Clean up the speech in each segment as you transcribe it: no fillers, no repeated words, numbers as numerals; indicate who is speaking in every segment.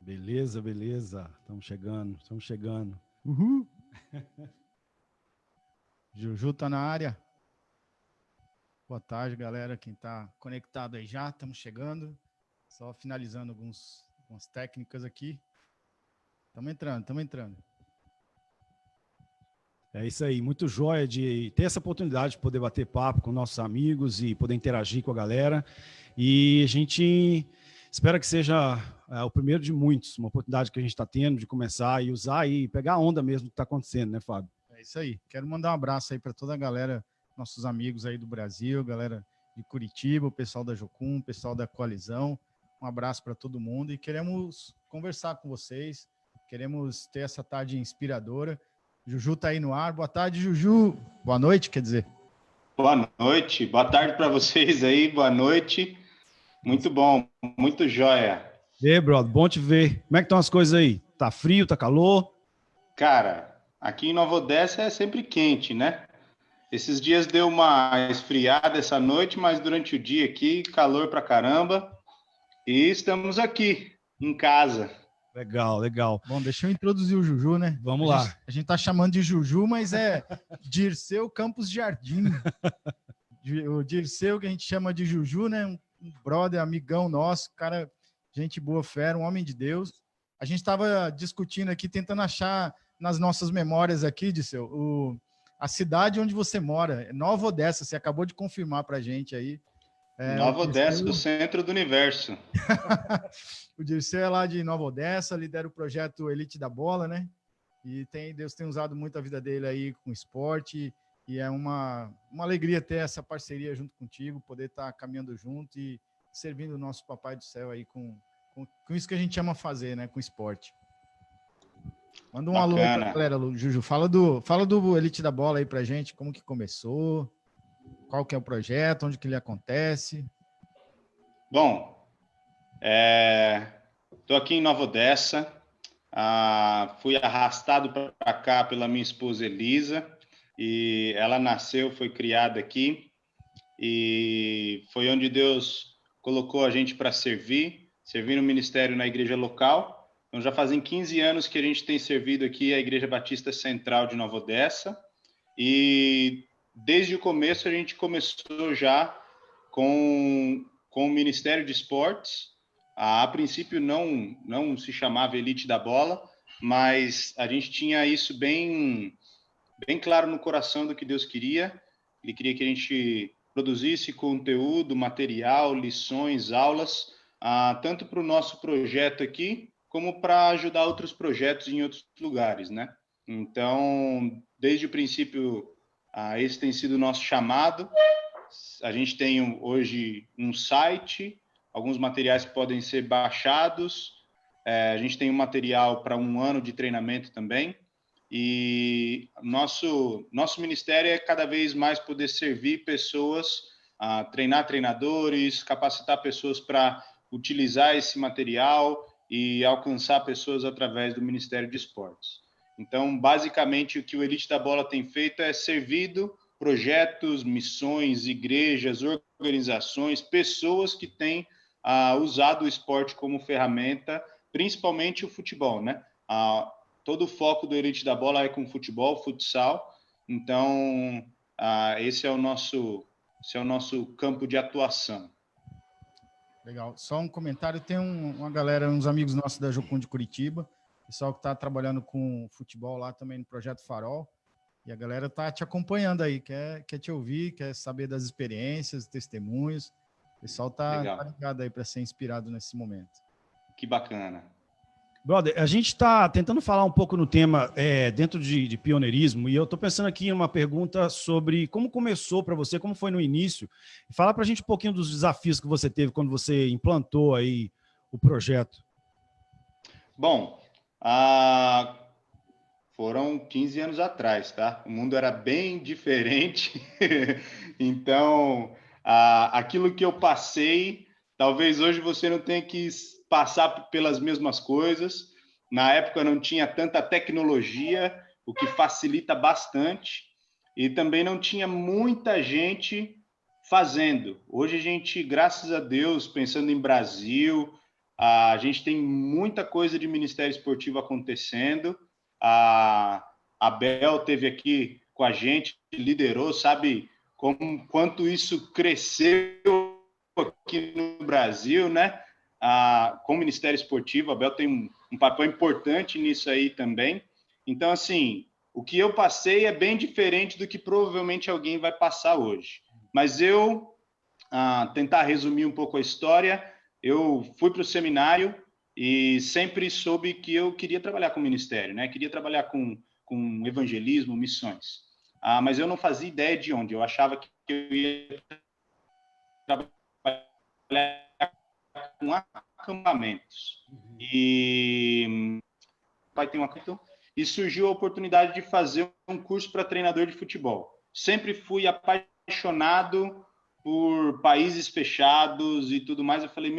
Speaker 1: Beleza, beleza. Estamos chegando, estamos chegando.
Speaker 2: Uhul. Juju tá na área. Boa tarde, galera. Quem tá conectado aí já, estamos chegando. Só finalizando algumas técnicas aqui. Estamos entrando.
Speaker 1: É isso aí, muito joia de ter essa oportunidade de poder bater papo com nossos amigos e poder interagir com a galera. E a gente espera que seja o primeiro de muitos, uma oportunidade que a gente está tendo de começar e usar e pegar a onda mesmo do que está acontecendo, né, Fábio?
Speaker 2: É isso aí. Quero mandar um abraço aí para toda a galera, nossos amigos aí do Brasil, galera de Curitiba, o pessoal da Jocum, o pessoal da Coalizão. Um abraço para todo mundo e queremos conversar com vocês. Queremos ter essa tarde inspiradora. Juju tá aí no ar. Boa tarde, Juju. Boa noite, quer dizer.
Speaker 3: Boa noite, boa tarde para vocês aí, boa noite. Muito bom, muito joia.
Speaker 1: E aí, brother, bom te ver. Como é que estão as coisas aí? Tá frio, tá calor?
Speaker 3: Cara, aqui em Nova Odessa é sempre quente, né? Esses dias deu uma esfriada essa noite, mas durante o dia aqui, calor pra caramba. E estamos aqui, em casa.
Speaker 1: Legal, legal.
Speaker 2: Bom, deixa eu introduzir o Juju, né?
Speaker 1: Vamos lá.
Speaker 2: A gente tá chamando de Juju, mas é Dirceu Campos Jardim. O Dirceu, que a gente chama de Juju, né? Um brother, amigão nosso, cara, gente boa, fera, um homem de Deus. A gente estava discutindo aqui, tentando achar nas nossas memórias aqui, Dirceu, a cidade onde você mora, Nova Odessa, você acabou de confirmar pra gente aí.
Speaker 3: Nova Odessa, o centro do universo.
Speaker 2: O Dirceu é lá de Nova Odessa, lidera o projeto Elite da Bola, né? E Deus tem usado muito a vida dele aí com esporte, e é uma alegria ter essa parceria junto contigo, poder estar caminhando junto e servindo o nosso Papai do Céu aí com isso que a gente ama fazer, né? Com esporte. Manda um alô aí pra galera, Juju. Fala do Elite da Bola aí pra gente, como que começou, qual que é o projeto, onde que ele acontece.
Speaker 3: Bom, estou aqui em Nova Odessa, fui arrastado para cá pela minha esposa Elisa, e ela nasceu, foi criada aqui, e foi onde Deus colocou a gente para servir no ministério na igreja local. Então já fazem 15 anos que a gente tem servido aqui a Igreja Batista Central de Nova Odessa, e desde o começo a gente começou já com o Ministério de Esportes. A princípio não se chamava Elite da Bola, mas a gente tinha isso bem claro no coração do que Deus queria. Ele queria que a gente produzisse conteúdo, material, lições, aulas, tanto para o nosso projeto aqui, como para ajudar outros projetos em outros lugares, né? Então, desde o princípio, esse tem sido o nosso chamado. A gente tem hoje um site, alguns materiais que podem ser baixados. A gente tem um material para 1 ano de treinamento também. E nosso ministério é cada vez mais poder servir pessoas, treinar treinadores, capacitar pessoas para utilizar esse material e alcançar pessoas através do Ministério de Esportes. Então, basicamente, o que o Elite da Bola tem feito é servido projetos, missões, igrejas, organizações, pessoas que têm usado o esporte como ferramenta, principalmente o futebol, né? Todo o foco do Elite da Bola é com futebol, futsal. Então, esse é o nosso campo de atuação.
Speaker 2: Legal. Só um comentário, tem uma galera, uns amigos nossos da Jocum de Curitiba, pessoal que está trabalhando com futebol lá também no Projeto Farol, e a galera está te acompanhando aí, quer te ouvir, quer saber das experiências, testemunhos. O pessoal tá ligado aí para ser inspirado nesse momento.
Speaker 3: Que bacana.
Speaker 1: Brother, a gente está tentando falar um pouco no tema dentro de pioneirismo, e eu estou pensando aqui em uma pergunta sobre como começou para você, como foi no início. Fala para a gente um pouquinho dos desafios que você teve quando você implantou aí o projeto.
Speaker 3: Bom, foram 15 anos atrás, tá? O mundo era bem diferente. Então, aquilo que eu passei, talvez hoje você não tenha que passar pelas mesmas coisas. Na época não tinha tanta tecnologia, o que facilita bastante, e também não tinha muita gente fazendo. Hoje a gente, graças a Deus, pensando em Brasil, A gente tem muita coisa de Ministério Esportivo acontecendo. A Bel teve aqui com a gente, liderou, sabe quanto isso cresceu aqui no Brasil, né? Com o Ministério Esportivo, a Bel tem um papel importante nisso aí também. Então, assim, o que eu passei é bem diferente do que provavelmente alguém vai passar hoje. Mas tentar resumir um pouco a história, eu fui para o seminário e sempre soube que eu queria trabalhar com o ministério, né? Queria trabalhar com evangelismo, missões. Mas eu não fazia ideia de onde. Eu achava que eu ia trabalhar com acampamentos. E vai ter um acampamento. E surgiu a oportunidade de fazer um curso para treinador de futebol. Sempre fui apaixonado por países fechados e tudo mais. Eu falei,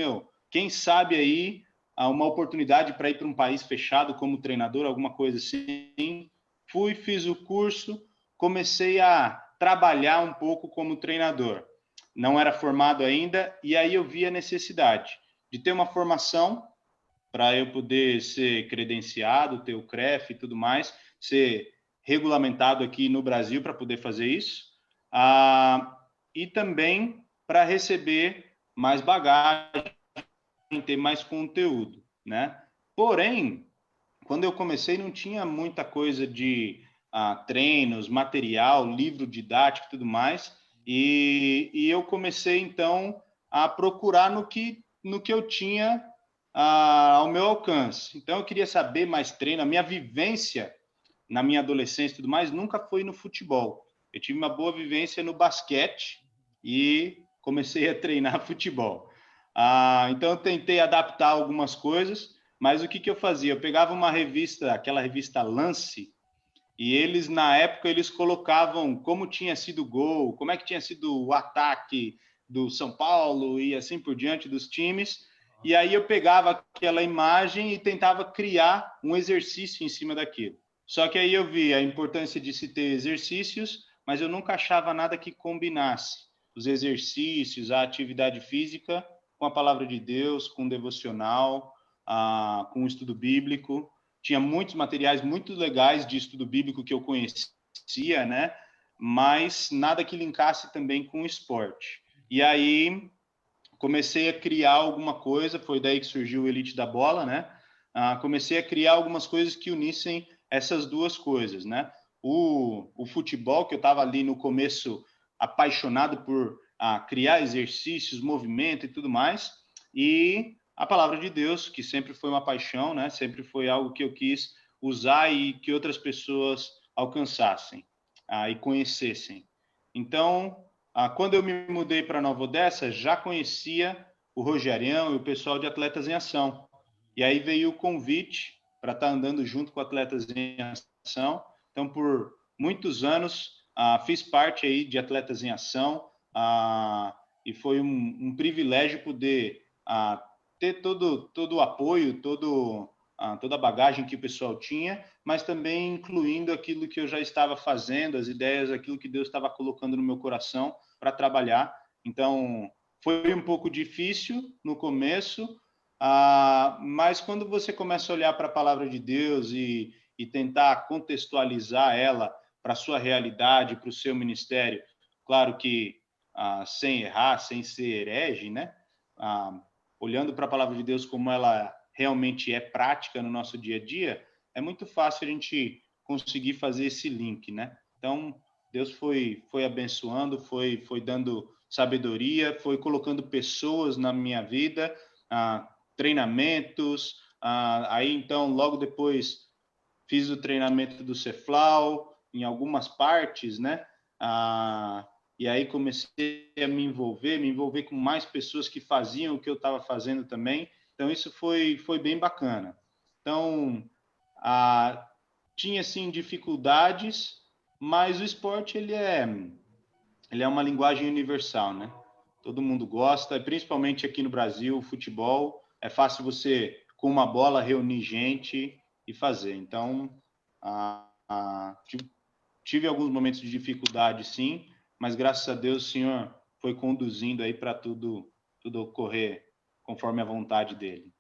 Speaker 3: quem sabe aí uma oportunidade para ir para um país fechado como treinador, alguma coisa assim. Fui, fiz o curso, comecei a trabalhar um pouco como treinador. Não era formado ainda, e aí eu vi a necessidade de ter uma formação para eu poder ser credenciado, ter o CREF e tudo mais, ser regulamentado aqui no Brasil para poder fazer isso, e também para receber mais bagagem, ter mais conteúdo, né? Porém, quando eu comecei, não tinha muita coisa de treinos, material, livro didático e tudo mais, e eu comecei, então, a procurar no que eu tinha ao meu alcance. Então, eu queria saber mais treino. A minha vivência na minha adolescência e tudo mais nunca foi no futebol. Eu tive uma boa vivência no basquete e comecei a treinar futebol. Então, eu tentei adaptar algumas coisas, mas o que eu fazia? Eu pegava uma revista, aquela revista Lance, e eles, na época, eles colocavam como tinha sido o gol, como é que tinha sido o ataque do São Paulo e assim por diante dos times. E aí eu pegava aquela imagem e tentava criar um exercício em cima daquilo. Só que aí eu vi a importância de se ter exercícios, mas eu nunca achava nada que combinasse os exercícios, a atividade física com a palavra de Deus, com o devocional, com o estudo bíblico. Tinha muitos materiais muito legais de estudo bíblico que eu conhecia, né? Mas nada que linkasse também com o esporte. E aí comecei a criar alguma coisa, foi daí que surgiu o Elite da Bola, né? Comecei a criar algumas coisas que unissem essas duas coisas, né? O futebol, que eu estava ali no começo apaixonado por criar exercícios, movimento e tudo mais, e a palavra de Deus, que sempre foi uma paixão, né? Sempre foi algo que eu quis usar e que outras pessoas alcançassem e conhecessem. Então, quando eu me mudei para Nova Odessa, já conhecia o Rogerião e o pessoal de Atletas em Ação. E aí veio o convite para estar andando junto com Atletas em Ação. Então, por muitos anos, fiz parte aí de Atletas em Ação, e foi um privilégio poder ter todo o apoio, toda a bagagem que o pessoal tinha, mas também incluindo aquilo que eu já estava fazendo, as ideias, aquilo que Deus estava colocando no meu coração para trabalhar. Então, foi um pouco difícil no começo, mas quando você começa a olhar para a palavra de Deus e tentar contextualizar ela para a sua realidade, para o seu ministério, claro que sem errar, sem ser herege, né? Olhando para a palavra de Deus como ela realmente é prática no nosso dia a dia, é muito fácil a gente conseguir fazer esse link, né? Então, Deus foi abençoando, foi dando sabedoria, foi colocando pessoas na minha vida, treinamentos. Aí, então, logo depois, fiz o treinamento do Ceflau em algumas partes, né? E aí comecei a me envolver com mais pessoas que faziam o que eu estava fazendo também. Então, isso foi bem bacana. Então, tinha, sim, dificuldades, mas o esporte, ele é uma linguagem universal, né? Todo mundo gosta, principalmente aqui no Brasil, o futebol. É fácil você, com uma bola, reunir gente e fazer. Então, tive alguns momentos de dificuldade, sim, mas graças a Deus o Senhor foi conduzindo aí para tudo ocorrer conforme a vontade dele.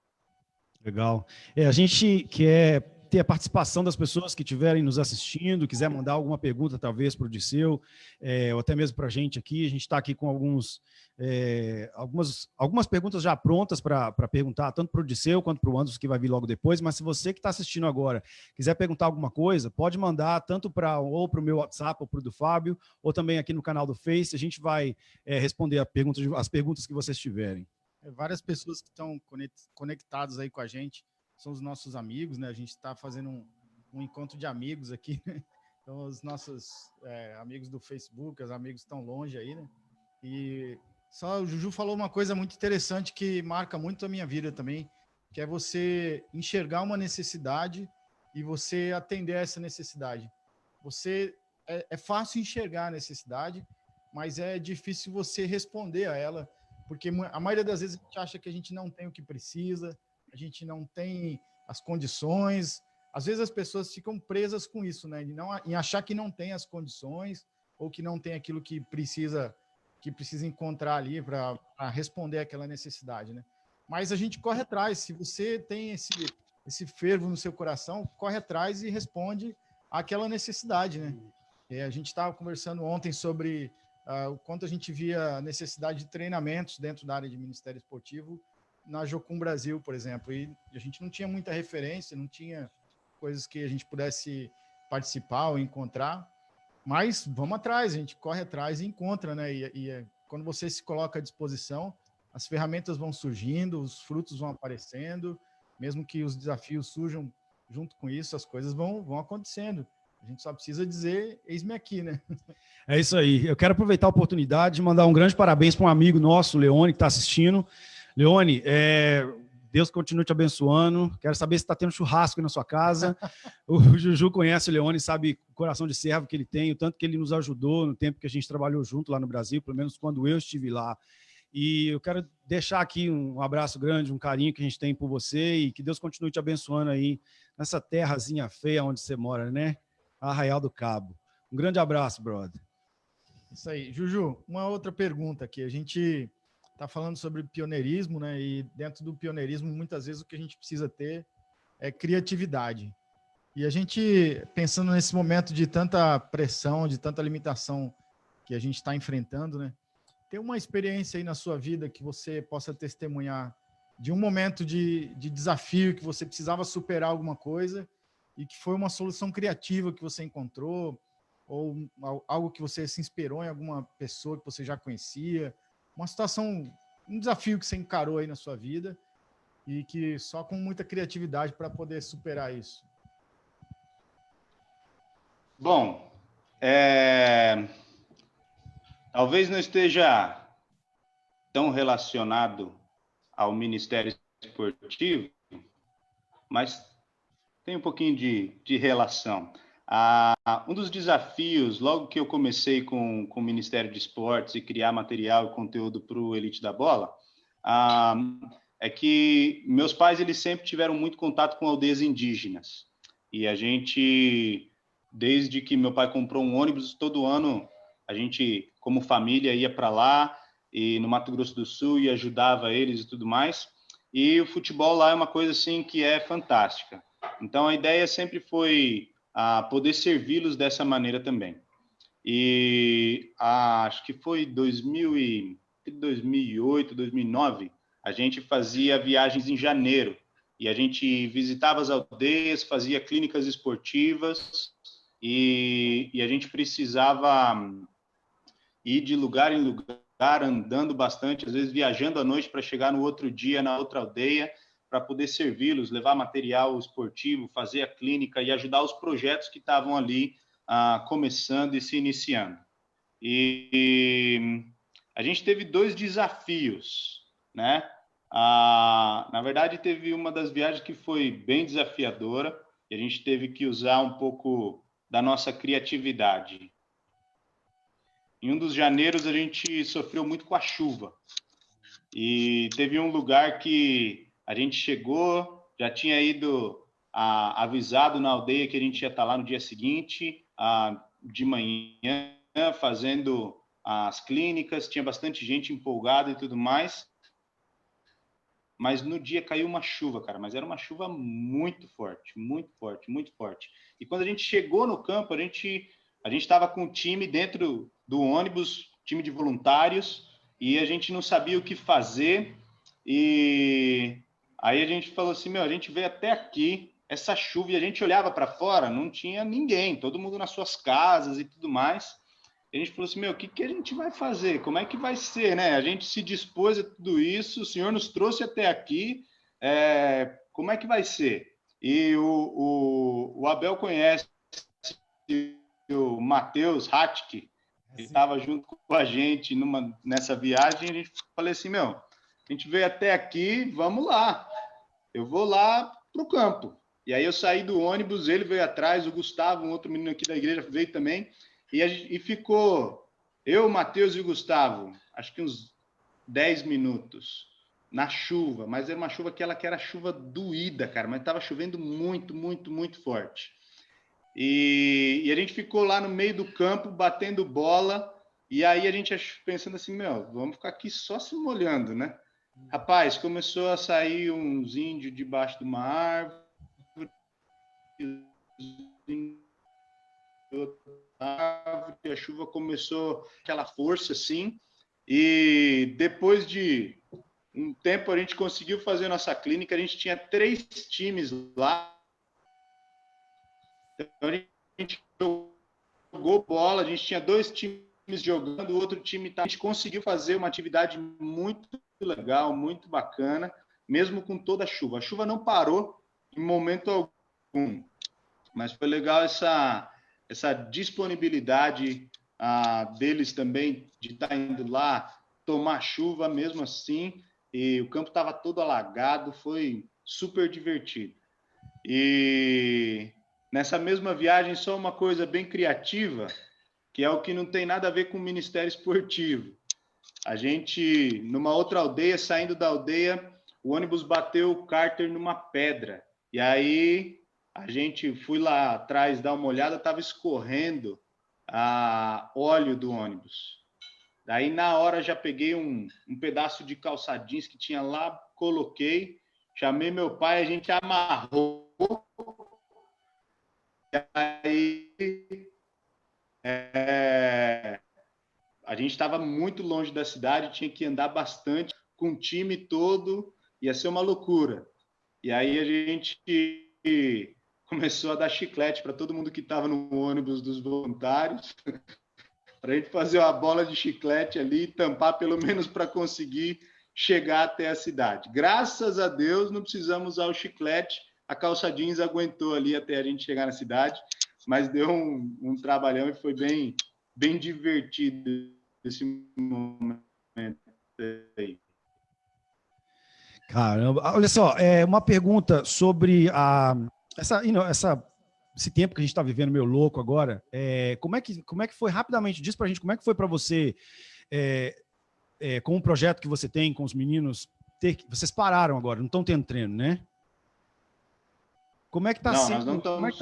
Speaker 1: Legal. A gente quer ter a participação das pessoas que estiverem nos assistindo, quiser mandar alguma pergunta, talvez, para o Dirceu, ou até mesmo para a gente aqui. A gente está aqui com algumas perguntas já prontas para perguntar, tanto para o Dirceu quanto para o Anderson, que vai vir logo depois. Mas se você que está assistindo agora quiser perguntar alguma coisa, pode mandar tanto ou para o meu WhatsApp ou para o do Fábio, ou também aqui no canal do Face. A gente vai responder as perguntas que vocês tiverem.
Speaker 2: Várias pessoas que estão conectadas aí com a gente são os nossos amigos, né? A gente está fazendo um encontro de amigos aqui, né? Então, os nossos amigos do Facebook, os amigos estão longe aí, né? E só o Juju falou uma coisa muito interessante que marca muito a minha vida também, que é você enxergar uma necessidade e você atender a essa necessidade. É fácil enxergar a necessidade, mas é difícil você responder a ela, porque a maioria das vezes a gente acha que a gente não tem o que precisa, a gente não tem as condições. Às vezes as pessoas ficam presas com isso, né? Em achar que não tem as condições ou que não tem aquilo que precisa encontrar ali para responder aquela necessidade, né? Mas a gente corre atrás. Se você tem esse fervo no seu coração, corre atrás e responde àquela necessidade, né? A gente estava conversando ontem sobre o quanto a gente via a necessidade de treinamentos dentro da área de Ministério Esportivo na Jocum Brasil, por exemplo, e a gente não tinha muita referência, não tinha coisas que a gente pudesse participar ou encontrar, mas vamos atrás, a gente corre atrás e encontra, né? Quando você se coloca à disposição, as ferramentas vão surgindo, os frutos vão aparecendo, mesmo que os desafios surjam junto com isso, as coisas vão acontecendo. A gente só precisa dizer, eis-me aqui, né?
Speaker 1: É isso aí. Eu quero aproveitar a oportunidade de mandar um grande parabéns para um amigo nosso, Leone, que está assistindo. Leone, Deus continue te abençoando. Quero saber se está tendo churrasco aí na sua casa. O Juju conhece o Leone, sabe o coração de servo que ele tem, o tanto que ele nos ajudou no tempo que a gente trabalhou junto lá no Brasil, pelo menos quando eu estive lá. E eu quero deixar aqui um abraço grande, um carinho que a gente tem por você e que Deus continue te abençoando aí nessa terrazinha feia onde você mora, né? Arraial do Cabo. Um grande abraço, brother.
Speaker 2: Isso aí. Juju, uma outra pergunta aqui. A gente está falando sobre pioneirismo, né? E dentro do pioneirismo, muitas vezes o que a gente precisa ter é criatividade. E a gente, pensando nesse momento de tanta pressão, de tanta limitação que a gente está enfrentando, né? Tem uma experiência aí na sua vida que você possa testemunhar de um momento de desafio que você precisava superar alguma coisa e que foi uma solução criativa que você encontrou, ou algo que você se inspirou em alguma pessoa que você já conhecia, uma situação, um desafio que você encarou aí na sua vida e que só com muita criatividade para poder superar isso.
Speaker 3: Bom, talvez não esteja tão relacionado ao Ministério Esportivo, mas tem um pouquinho de relação. Um dos desafios, logo que eu comecei com o Ministério de Esportes e criar material e conteúdo para o Elite da Bola, é que meus pais eles sempre tiveram muito contato com aldeias indígenas. E a gente, desde que meu pai comprou um ônibus, todo ano a gente, como família, ia para lá e no Mato Grosso do Sul e ajudava eles e tudo mais. E o futebol lá é uma coisa assim que é fantástica. Então a ideia sempre foi poder servi-los dessa maneira também. E acho que foi 2008, 2009, a gente fazia viagens em janeiro e a gente visitava as aldeias, fazia clínicas esportivas e a gente precisava ir de lugar em lugar, andando bastante, às vezes viajando à noite para chegar no outro dia na outra aldeia, para poder servi-los, levar material esportivo, fazer a clínica e ajudar os projetos que estavam ali começando e se iniciando. E a gente teve 2 desafios, né? Na verdade, teve uma das viagens que foi bem desafiadora e a gente teve que usar um pouco da nossa criatividade. Em um dos janeiros, a gente sofreu muito com a chuva. E teve um lugar que a gente chegou, já tinha ido avisado na aldeia que a gente ia estar lá no dia seguinte, de manhã, fazendo as clínicas, tinha bastante gente empolgada e tudo mais. mas no dia caiu uma chuva, cara, mas era uma chuva muito forte, muito forte, muito forte. E quando a gente chegou no campo, a gente estava com um time dentro do ônibus, time de voluntários, e a gente não sabia o que fazer, e aí a gente falou assim, a gente veio até aqui, essa chuva, e a gente olhava para fora, não tinha ninguém, todo mundo nas suas casas e tudo mais. E a gente falou assim, o que a gente vai fazer? Como é que vai ser, né? A gente se dispôs a tudo isso, o Senhor nos trouxe até aqui, como é que vai ser? E o Abel conhece o Matheus Hatke, ele estava junto com a gente nessa viagem, e a gente falou assim, a gente veio até aqui, vamos lá, eu vou lá para o campo. E aí eu saí do ônibus, ele veio atrás, o Gustavo, um outro menino aqui da igreja, veio também, e ficou eu, o Matheus e o Gustavo, acho que uns 10 minutos na chuva, mas era uma chuva que era chuva doída, cara, mas estava chovendo muito, muito, muito forte. E a gente ficou lá no meio do campo, batendo bola, e aí a gente pensando assim, vamos ficar aqui só se molhando, né? Rapaz, começou a sair uns índios debaixo de uma árvore, a chuva começou aquela força assim, e depois de um tempo a gente conseguiu fazer nossa clínica, a gente tinha 3 times lá, então a gente jogou bola, a gente tinha 2 times jogando, o outro time a gente conseguiu fazer uma atividade muito legal, muito bacana, mesmo com toda a chuva não parou em momento algum, mas foi legal essa disponibilidade deles também de estar indo lá tomar chuva mesmo assim, e o campo estava todo alagado, foi super divertido. E nessa mesma viagem, só uma coisa bem criativa, que é o que não tem nada a ver com o Ministério Esportivo. A gente, numa outra aldeia, saindo da aldeia, o ônibus bateu o cárter numa pedra, e aí a gente foi lá atrás dar uma olhada, estava escorrendo óleo do ônibus. Daí, na hora, já peguei um pedaço de calça jeans que tinha lá, coloquei, chamei meu pai, a gente amarrou. E aí, a gente estava muito longe da cidade, tinha que andar bastante, com o time todo, ia ser uma loucura. E aí a gente começou a dar chiclete para todo mundo que estava no ônibus dos voluntários, para a gente fazer uma bola de chiclete ali e tampar pelo menos para conseguir chegar até a cidade. Graças a Deus não precisamos usar o chiclete, a calça jeans aguentou ali até a gente chegar na cidade, mas deu um trabalhão e foi bem divertido esse momento aí.
Speaker 1: Caramba, olha só, uma pergunta sobre esse tempo que a gente está vivendo meio louco agora. Como é que foi, rapidamente, diz pra gente como é que foi para você, com o projeto que você tem com os meninos, vocês pararam agora, não estão tendo treino, né? Como é que está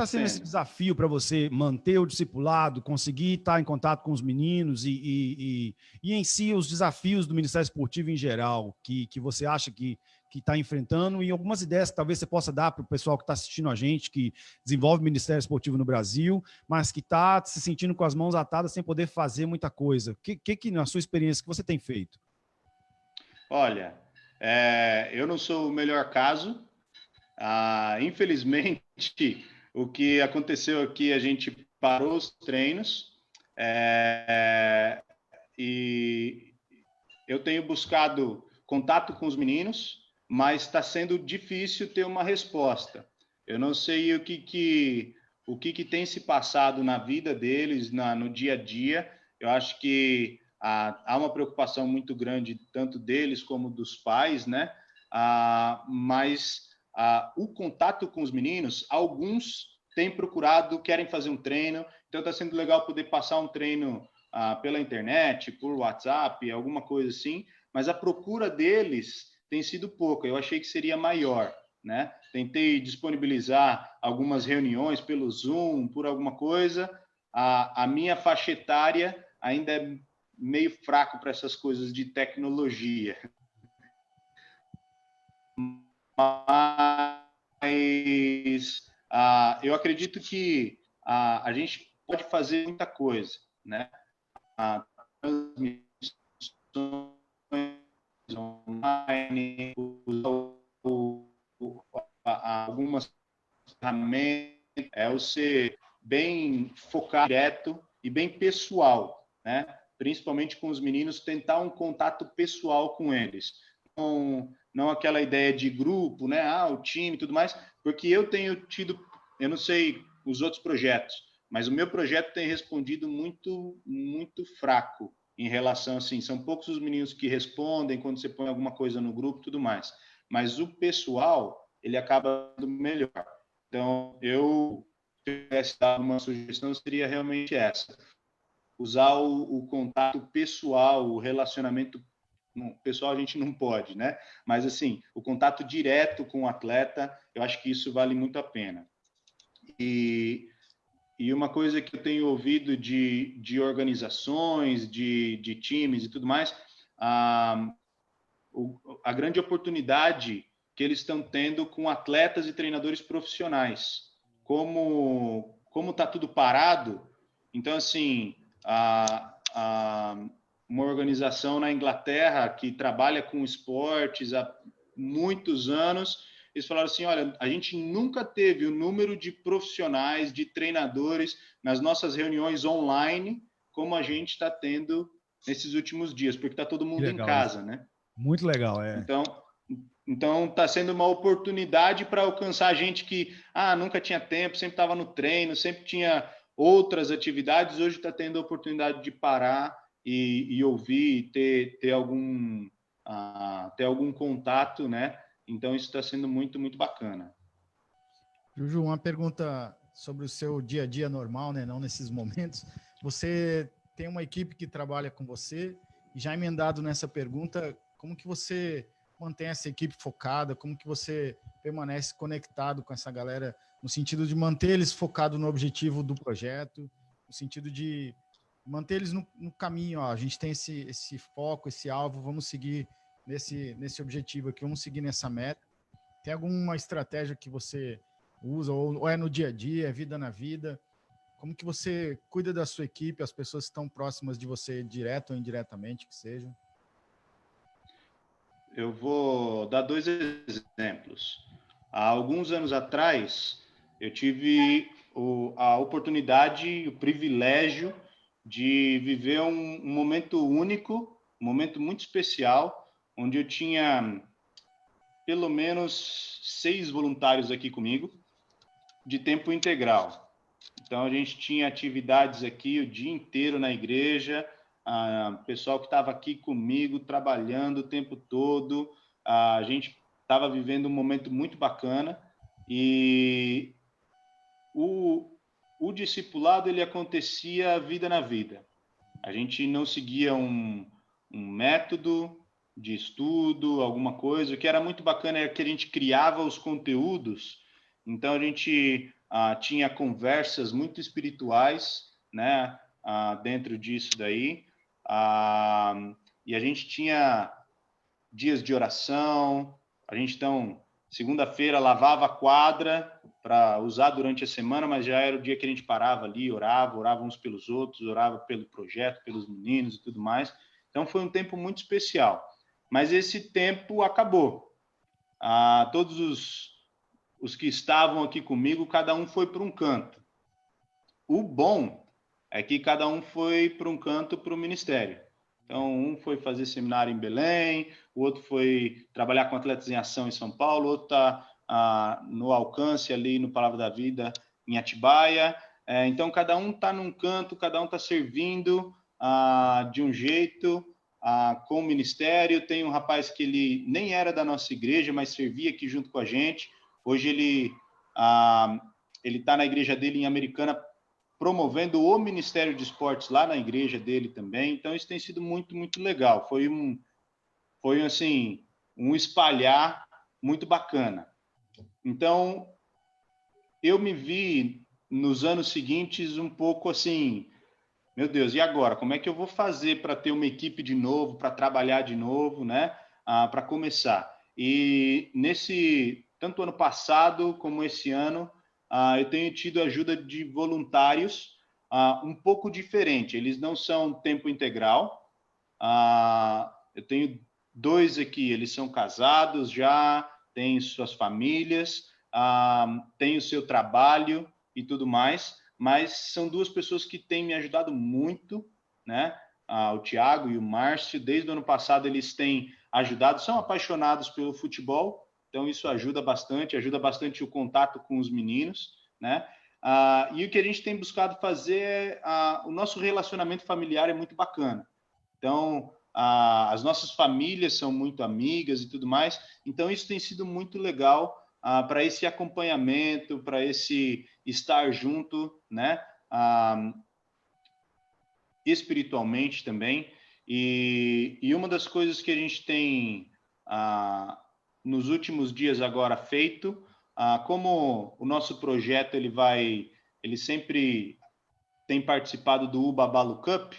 Speaker 1: sendo esse desafio para você manter o discipulado, conseguir estar em contato com os meninos e em si os desafios do Ministério Esportivo em geral, que você acha que está enfrentando, e algumas ideias que talvez você possa dar para o pessoal que está assistindo a gente, que desenvolve Ministério Esportivo no Brasil, mas que está se sentindo com as mãos atadas sem poder fazer muita coisa. O que na sua experiência, que você tem feito?
Speaker 3: Olha, eu não sou o melhor caso. Infelizmente, o que aconteceu aqui, a gente parou os treinos, e eu tenho buscado contato com os meninos, mas está sendo difícil ter uma resposta. Eu não sei o que tem se passado na vida deles, no dia a dia. Eu acho que há uma preocupação muito grande, tanto deles como dos pais, né? Mas o contato com os meninos, alguns têm procurado, querem fazer um treino, então está sendo legal poder passar um treino pela internet, por WhatsApp, alguma coisa assim, mas a procura deles tem sido pouca, eu achei que seria maior, né? Tentei disponibilizar algumas reuniões pelo Zoom, por alguma coisa, a minha faixa etária ainda é meio fraco para essas coisas de tecnologia. mas eu acredito que a gente pode fazer muita coisa, né? Transmissões online, algumas ferramentas, o ser bem focado, direto e bem pessoal, né? Principalmente com os meninos, tentar um contato pessoal com eles. Não aquela ideia de grupo, né? O time e tudo mais, porque eu tenho tido, eu não sei os outros projetos, mas o meu projeto tem respondido muito, muito fraco em relação, assim, são poucos os meninos que respondem quando você põe alguma coisa no grupo e tudo mais, mas o pessoal, ele acaba sendo melhor. Então, se eu tivesse dado uma sugestão, seria realmente essa, usar o contato pessoal, o relacionamento pessoal a gente não pode, né? Mas, assim, o contato direto com o atleta, eu acho que isso vale muito a pena. E uma coisa que eu tenho ouvido de organizações, de times e tudo mais, a grande oportunidade que eles estão tendo com atletas e treinadores profissionais. Como está tudo parado, então, assim, uma organização na Inglaterra que trabalha com esportes há muitos anos, eles falaram assim, olha, a gente nunca teve o número de profissionais, de treinadores nas nossas reuniões online como a gente está tendo nesses últimos dias, porque está todo mundo em casa, né?
Speaker 1: Muito legal,
Speaker 3: Então está sendo uma oportunidade para alcançar gente que nunca tinha tempo, sempre estava no treino, sempre tinha outras atividades, hoje está tendo a oportunidade de parar e ouvir, ter algum contato, né? Então isso está sendo muito, muito bacana.
Speaker 2: Juju, uma pergunta sobre o seu dia a dia normal, né? Não nesses momentos. Você tem uma equipe que trabalha com você, e já emendado nessa pergunta, como que você mantém essa equipe focada? Como que você permanece conectado com essa galera, no sentido de manter eles focados no objetivo do projeto, no sentido de manter eles no caminho, a gente tem esse foco, esse alvo, vamos seguir nesse objetivo aqui, vamos seguir nessa meta. Tem alguma estratégia que você usa, ou é no dia a dia, é vida na vida? Como que você cuida da sua equipe, as pessoas que estão próximas de você, direto ou indiretamente, que seja?
Speaker 3: Eu vou dar 2 exemplos. Há alguns anos atrás, eu tive a oportunidade, o privilégio de viver um momento único, um momento muito especial, onde eu tinha pelo menos 6 voluntários aqui comigo, de tempo integral. Então, a gente tinha atividades aqui o dia inteiro na igreja, pessoal que estava aqui comigo, trabalhando o tempo todo, a gente estava vivendo um momento muito bacana, e o discipulado, ele acontecia vida na vida. A gente não seguia um método de estudo, alguma coisa. O que era muito bacana era que a gente criava os conteúdos, então a gente tinha conversas muito espirituais, né, dentro disso daí, e a gente tinha dias de oração, a gente, então, segunda-feira lavava a quadra para usar durante a semana, mas já era o dia que a gente parava ali, orava uns pelos outros, orava pelo projeto, pelos meninos e tudo mais. Então foi um tempo muito especial. Mas esse tempo acabou. Todos os que estavam aqui comigo, cada um foi para um canto. O bom é que cada um foi para um canto para o ministério. Então, um foi fazer seminário em Belém, o outro foi trabalhar com atletas em ação em São Paulo, o outro está no Alcance, ali no Palavra da Vida, em Atibaia. Então, cada um está num canto, cada um está servindo de um jeito, com o ministério. Tem um rapaz que ele nem era da nossa igreja, mas servia aqui junto com a gente. Hoje ele está na igreja dele em Americana, promovendo o Ministério de Esportes lá na igreja dele também. Então, isso tem sido muito, muito legal. Foi assim, um espalhar muito bacana. Então, eu me vi nos anos seguintes um pouco assim, meu Deus, e agora? Como é que eu vou fazer para ter uma equipe de novo, para trabalhar de novo, né? Para começar. E tanto ano passado como esse ano, eu tenho tido ajuda de voluntários um pouco diferente. Eles não são tempo integral. Eu tenho 2 aqui, eles são casados já, têm suas famílias, têm o seu trabalho e tudo mais, mas são 2 pessoas que têm me ajudado muito, né? O Thiago e o Márcio, desde o ano passado eles têm ajudado, são apaixonados pelo futebol, então isso ajuda bastante o contato com os meninos, né? E o que a gente tem buscado fazer o nosso relacionamento familiar é muito bacana. Então, as nossas famílias são muito amigas e tudo mais, então isso tem sido muito legal para esse acompanhamento, para esse estar junto, né? Espiritualmente também. E uma das coisas que a gente tem nos últimos dias agora feito, como o nosso projeto ele sempre tem participado do Uba Balu Cup.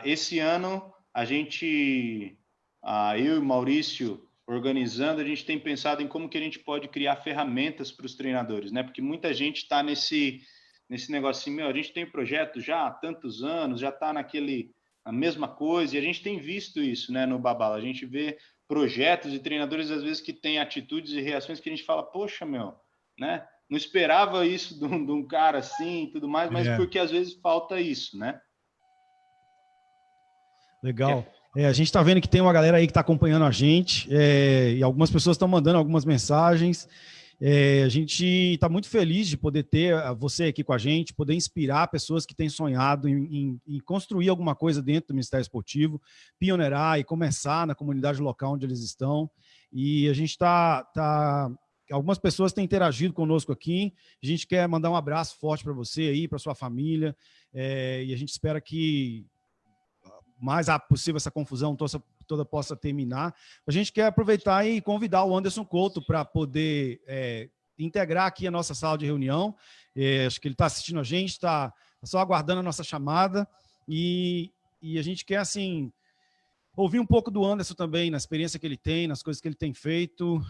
Speaker 3: Esse ano a gente, eu e o Maurício organizando, a gente tem pensado em como que a gente pode criar ferramentas para os treinadores, né? Porque muita gente está nesse negocinho, a gente tem projeto já há tantos anos, já está a mesma coisa, e a gente tem visto isso, né, no Babala. A gente vê projetos e treinadores, às vezes, que têm atitudes e reações que a gente fala, poxa, né? Não esperava isso de um cara assim e tudo mais, mas porque às vezes falta isso, né?
Speaker 1: Legal. A gente está vendo que tem uma galera aí que está acompanhando a gente, e algumas pessoas estão mandando algumas mensagens. A gente está muito feliz de poder ter você aqui com a gente, poder inspirar pessoas que têm sonhado em construir alguma coisa dentro do Ministério Esportivo, pioneirar e começar na comunidade local onde eles estão. E a gente algumas pessoas têm interagido conosco aqui. A gente quer mandar um abraço forte para você aí, para sua família, e a gente espera que mais possível essa confusão toda possa terminar. A gente quer aproveitar e convidar o Anderson Couto para poder integrar aqui a nossa sala de reunião. Acho que ele está assistindo a gente, está só aguardando a nossa chamada, e a gente quer, assim, ouvir um pouco do Anderson também, na experiência que ele tem, nas coisas que ele tem feito.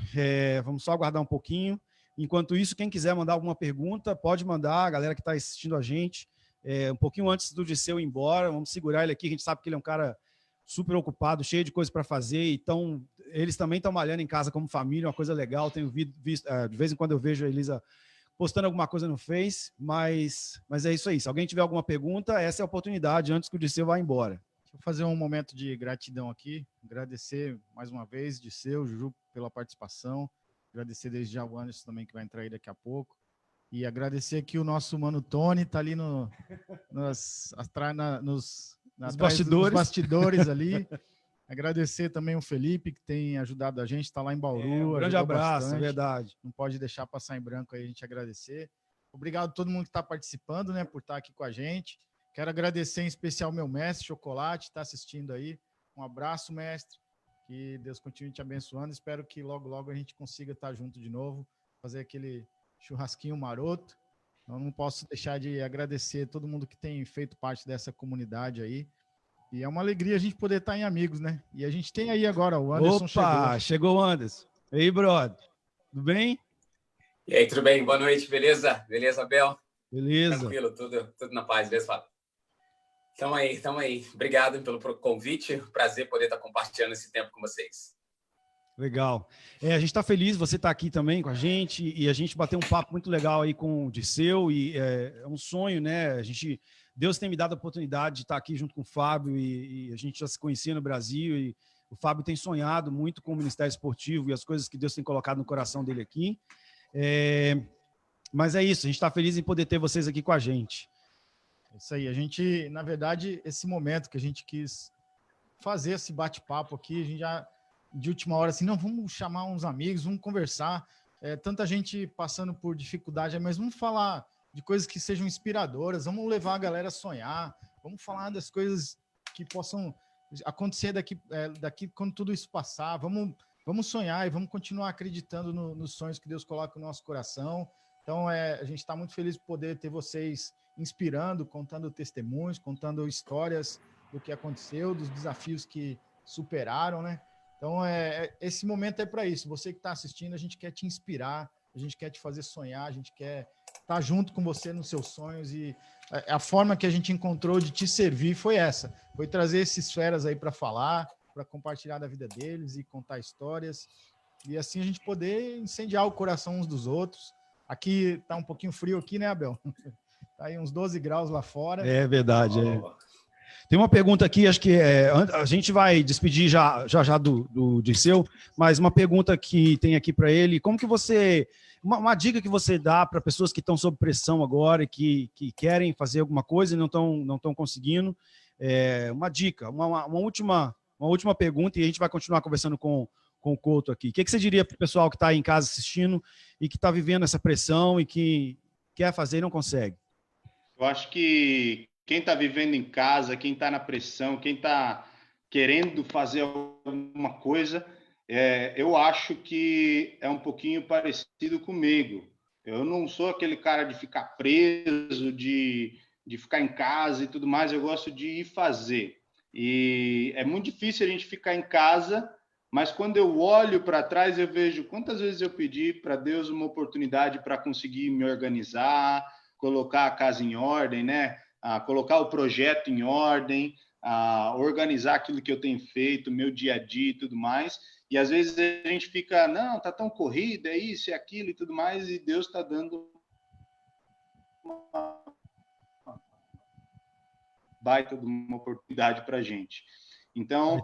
Speaker 1: Vamos só aguardar um pouquinho. Enquanto isso, quem quiser mandar alguma pergunta, pode mandar, a galera que está assistindo a gente. Um pouquinho antes do Disseu ir embora, vamos segurar ele aqui, a gente sabe que ele é um cara super ocupado, cheio de coisas para fazer, então eles também estão malhando em casa como família, uma coisa legal. Tenho visto, de vez em quando eu vejo a Elisa postando alguma coisa no Face, mas é isso aí. Se alguém tiver alguma pergunta, essa é a oportunidade antes que o Disseu vá embora.
Speaker 2: Deixa eu fazer um momento de gratidão aqui, agradecer mais uma vez, Disseu, Juju, pela participação, agradecer desde já o Anderson também, que vai entrar aí daqui a pouco, e agradecer aqui o nosso mano Tony, tá ali nos bastidores ali. Agradecer também o Felipe, que tem ajudado a gente, está lá em Bauru.
Speaker 1: Um grande abraço,
Speaker 2: bastante.
Speaker 1: Verdade.
Speaker 2: Não pode deixar passar em branco aí a gente agradecer. Obrigado a todo mundo que está participando, né, por estar aqui com a gente. Quero agradecer em especial meu mestre, Chocolate, está assistindo aí. Um abraço, mestre. Que Deus continue te abençoando. Espero que logo, logo a gente consiga estar junto de novo, fazer aquele churrasquinho maroto. Eu não posso deixar de agradecer todo mundo que tem feito parte dessa comunidade aí. E é uma alegria a gente poder estar em amigos, né? E a gente tem aí agora o Anderson.
Speaker 1: Opa, chegou o Anderson. E aí, brother? Tudo bem?
Speaker 4: E aí, tudo bem? Boa noite, beleza? Beleza, Bel?
Speaker 1: Beleza.
Speaker 4: Tranquilo, tudo na paz, beleza, Fábio? Tamo aí. Obrigado pelo convite. Prazer poder estar compartilhando esse tempo com vocês.
Speaker 1: Legal. A gente está feliz, você está aqui também com a gente, e a gente bateu um papo muito legal aí com o Disseu, e é um sonho, né? Deus tem me dado a oportunidade de estar aqui junto com o Fábio, e a gente já se conhecia no Brasil, e o Fábio tem sonhado muito com o Ministério Esportivo e as coisas que Deus tem colocado no coração dele aqui. Mas é isso, a gente está feliz em poder ter vocês aqui com a gente.
Speaker 2: Isso aí, a gente, na verdade, esse momento que a gente quis fazer esse bate-papo aqui, a gente já, de última hora, assim, não, vamos chamar uns amigos, vamos conversar, tanta gente passando por dificuldade, mas vamos falar de coisas que sejam inspiradoras, vamos levar a galera a sonhar, vamos falar das coisas que possam acontecer daqui quando tudo isso passar, vamos sonhar e vamos continuar acreditando nos sonhos que Deus coloca no nosso coração. Então, a gente está muito feliz de poder ter vocês inspirando, contando testemunhos, contando histórias do que aconteceu, dos desafios que superaram, né? Então, esse momento é para isso. Você que está assistindo, a gente quer te inspirar, a gente quer te fazer sonhar, a gente quer estar junto com você nos seus sonhos, e a forma que a gente encontrou de te servir foi essa, foi trazer esses feras aí para falar, para compartilhar da vida deles e contar histórias, e assim a gente poder incendiar o coração uns dos outros. Aqui tá um pouquinho frio aqui, né, Abel? Tá aí uns 12 graus lá fora.
Speaker 1: É verdade. Tem uma pergunta aqui, acho que a gente vai despedir já do Dirceu, mas uma pergunta que tem aqui para ele: como que você, uma dica que você dá para pessoas que estão sob pressão agora e que querem fazer alguma coisa e não estão conseguindo, uma dica, uma última pergunta, e a gente vai continuar conversando com o Couto aqui. O que você diria para o pessoal que está aí em casa assistindo e que está vivendo essa pressão e que quer fazer e não consegue?
Speaker 3: Eu acho que quem está vivendo em casa, quem está na pressão, quem está querendo fazer alguma coisa, eu acho que é um pouquinho parecido comigo. Eu não sou aquele cara de ficar preso, de ficar em casa e tudo mais. Eu gosto de ir fazer. E é muito difícil a gente ficar em casa, mas quando eu olho para trás, eu vejo quantas vezes eu pedi para Deus uma oportunidade para conseguir me organizar, colocar a casa em ordem, né? Colocar o projeto em ordem, organizar aquilo que eu tenho feito, meu dia a dia e tudo mais. E às vezes a gente fica, não, tá tão corrido, é isso, é aquilo e tudo mais, e Deus está dando uma baita de uma oportunidade para a gente. Então,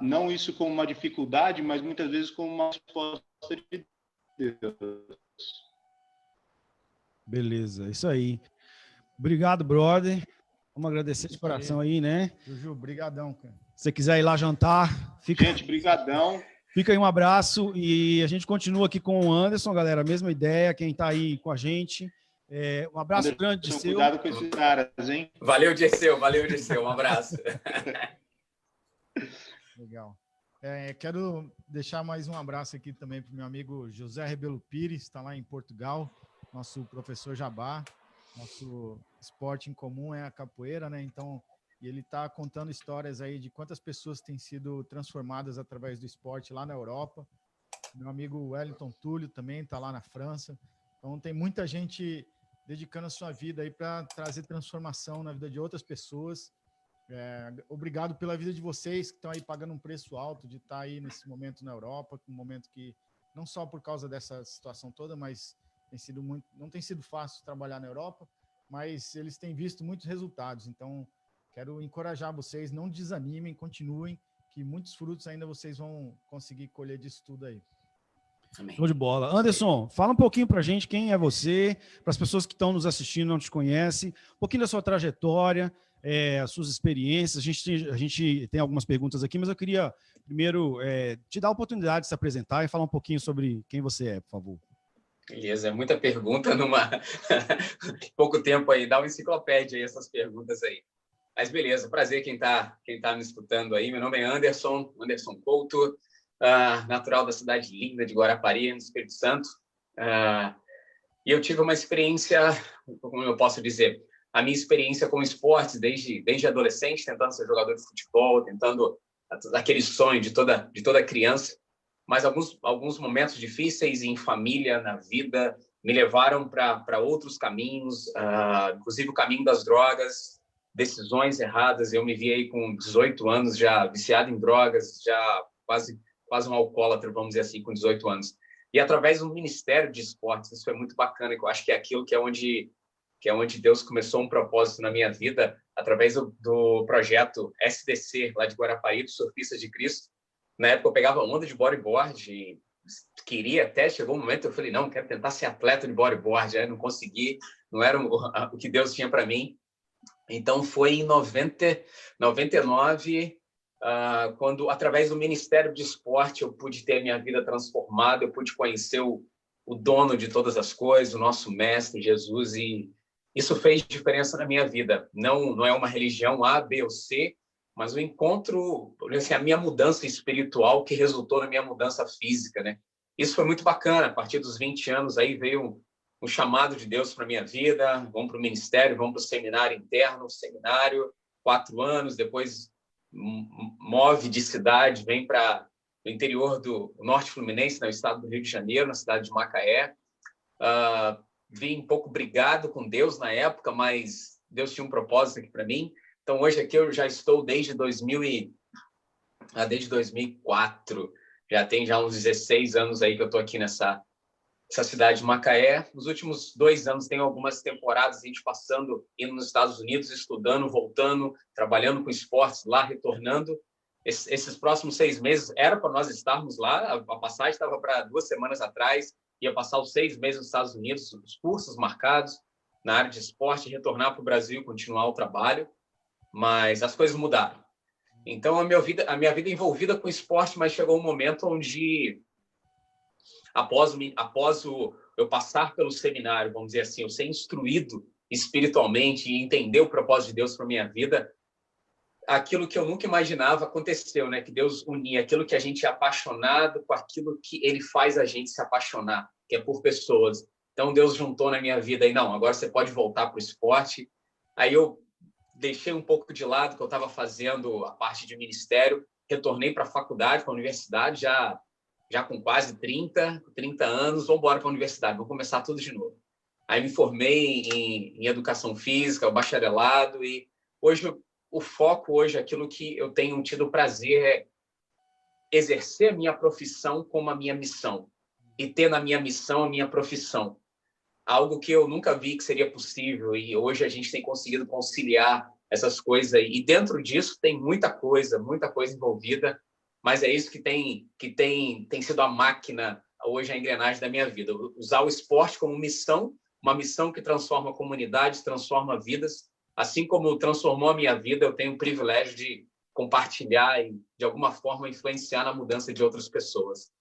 Speaker 3: não isso como uma dificuldade, mas muitas vezes como uma resposta de Deus.
Speaker 1: Beleza, isso aí. Obrigado, brother. Vamos agradecer de coração aí, né?
Speaker 2: Juju, brigadão, cara.
Speaker 1: Se você quiser ir lá jantar,
Speaker 3: Gente, brigadão.
Speaker 1: Fica aí um abraço e a gente continua aqui com o Anderson, galera, mesma ideia, quem está aí com a gente. Um abraço
Speaker 3: Anderson,
Speaker 1: grande, Dirceu.
Speaker 3: Cuidado com esses caras, hein?
Speaker 4: Valeu, Dirceu, um abraço.
Speaker 2: Legal. Quero deixar mais um abraço aqui também para o meu amigo José Rebelo Pires, está lá em Portugal, nosso professor Jabá. Nosso esporte em comum é a capoeira, né? Então, ele está contando histórias aí de quantas pessoas têm sido transformadas através do esporte lá na Europa. Meu amigo Wellington Túlio também está lá na França. Então, tem muita gente dedicando a sua vida aí para trazer transformação na vida de outras pessoas. Obrigado pela vida de vocês que estão aí pagando um preço alto de estar aí nesse momento na Europa, um momento que, não só por causa dessa situação toda, mas não tem sido fácil trabalhar na Europa, mas eles têm visto muitos resultados. Então, quero encorajar vocês, não desanimem, continuem, que muitos frutos ainda vocês vão conseguir colher disso tudo aí.
Speaker 4: Amém.
Speaker 1: Show de bola. Anderson, fala um pouquinho para a gente quem é você, para as pessoas que estão nos assistindo, não te conhecem, um pouquinho da sua trajetória, as suas experiências. A gente tem algumas perguntas aqui, mas eu queria primeiro te dar a oportunidade de se apresentar e falar um pouquinho sobre quem você é, por favor.
Speaker 4: Beleza, é muita pergunta numa pouco tempo aí, dá uma enciclopédia aí essas perguntas aí. Mas beleza, prazer quem tá me escutando aí. Meu nome é Anderson Couto, natural da cidade linda de Guarapari, no Espírito Santo. E eu tive uma experiência, como eu posso dizer, a minha experiência com esportes desde adolescente, tentando ser jogador de futebol, tentando aquele sonho de toda criança. Mas alguns momentos difíceis em família, na vida, me levaram para outros caminhos, inclusive o caminho das drogas, decisões erradas. Eu me vi aí com 18 anos já viciado em drogas, já quase um alcoólatra, vamos dizer assim, com 18 anos. E através do Ministério de Esportes, isso foi muito bacana, que eu acho que é aquilo que é onde Deus começou um propósito na minha vida, através do projeto SDC, lá de Guarapari, dos Surfistas de Cristo. Na época eu pegava onda de bodyboard e queria até, chegou um momento eu falei, não, quero tentar ser atleta de bodyboard, aí não consegui, não era o que Deus tinha para mim. Então foi em 99, quando através do Ministério de Esporte eu pude ter a minha vida transformada, eu pude conhecer o dono de todas as coisas, o nosso mestre Jesus, e isso fez diferença na minha vida. Não é uma religião A, B ou C, mas o encontro, assim, a minha mudança espiritual que resultou na minha mudança física, né? Isso foi muito bacana. A partir dos 20 anos aí veio um chamado de Deus para minha vida. Vamos para o ministério, vamos para o seminário interno, 4 anos, depois move de cidade, vem para no interior do norte fluminense, no estado do Rio de Janeiro, na cidade de Macaé. Vim um pouco brigado com Deus na época, mas Deus tinha um propósito aqui para mim. Então, hoje aqui eu já estou desde 2004. Já tem já uns 16 anos aí que eu estou aqui nessa cidade de Macaé. Nos últimos 2 anos tem algumas temporadas a gente passando, indo nos Estados Unidos, estudando, voltando, trabalhando com esportes lá, retornando. Esses próximos 6 meses era para nós estarmos lá. A passagem estava para 2 semanas atrás. Ia passar os 6 meses nos Estados Unidos, os cursos marcados na área de esporte, retornar para o Brasil e continuar o trabalho. Mas as coisas mudaram. Então, a minha vida envolvida com esporte, mas chegou um momento onde, após eu passar pelo seminário, vamos dizer assim, eu ser instruído espiritualmente e entender o propósito de Deus para minha vida, aquilo que eu nunca imaginava aconteceu, né? Que Deus unia aquilo que a gente é apaixonado com aquilo que Ele faz a gente se apaixonar, que é por pessoas. Então, Deus juntou na minha vida e não, agora você pode voltar para o esporte. Aí eu deixei um pouco de lado que eu estava fazendo a parte de ministério, retornei para a faculdade, para a universidade, já com quase 30 anos, vamos embora para a universidade, vamos começar tudo de novo. Aí me formei em educação física, o bacharelado, e hoje o foco hoje, aquilo que eu tenho tido prazer é exercer a minha profissão como a minha missão e ter na minha missão a minha profissão. Algo que eu nunca vi que seria possível e hoje a gente tem conseguido conciliar essas coisas aí. E dentro disso tem muita coisa envolvida, mas é isso que tem sido a máquina hoje, a engrenagem da minha vida. Usar o esporte como missão, uma missão que transforma comunidades, transforma vidas. Assim como transformou a minha vida, eu tenho o privilégio de compartilhar e, de alguma forma, influenciar na mudança de outras pessoas.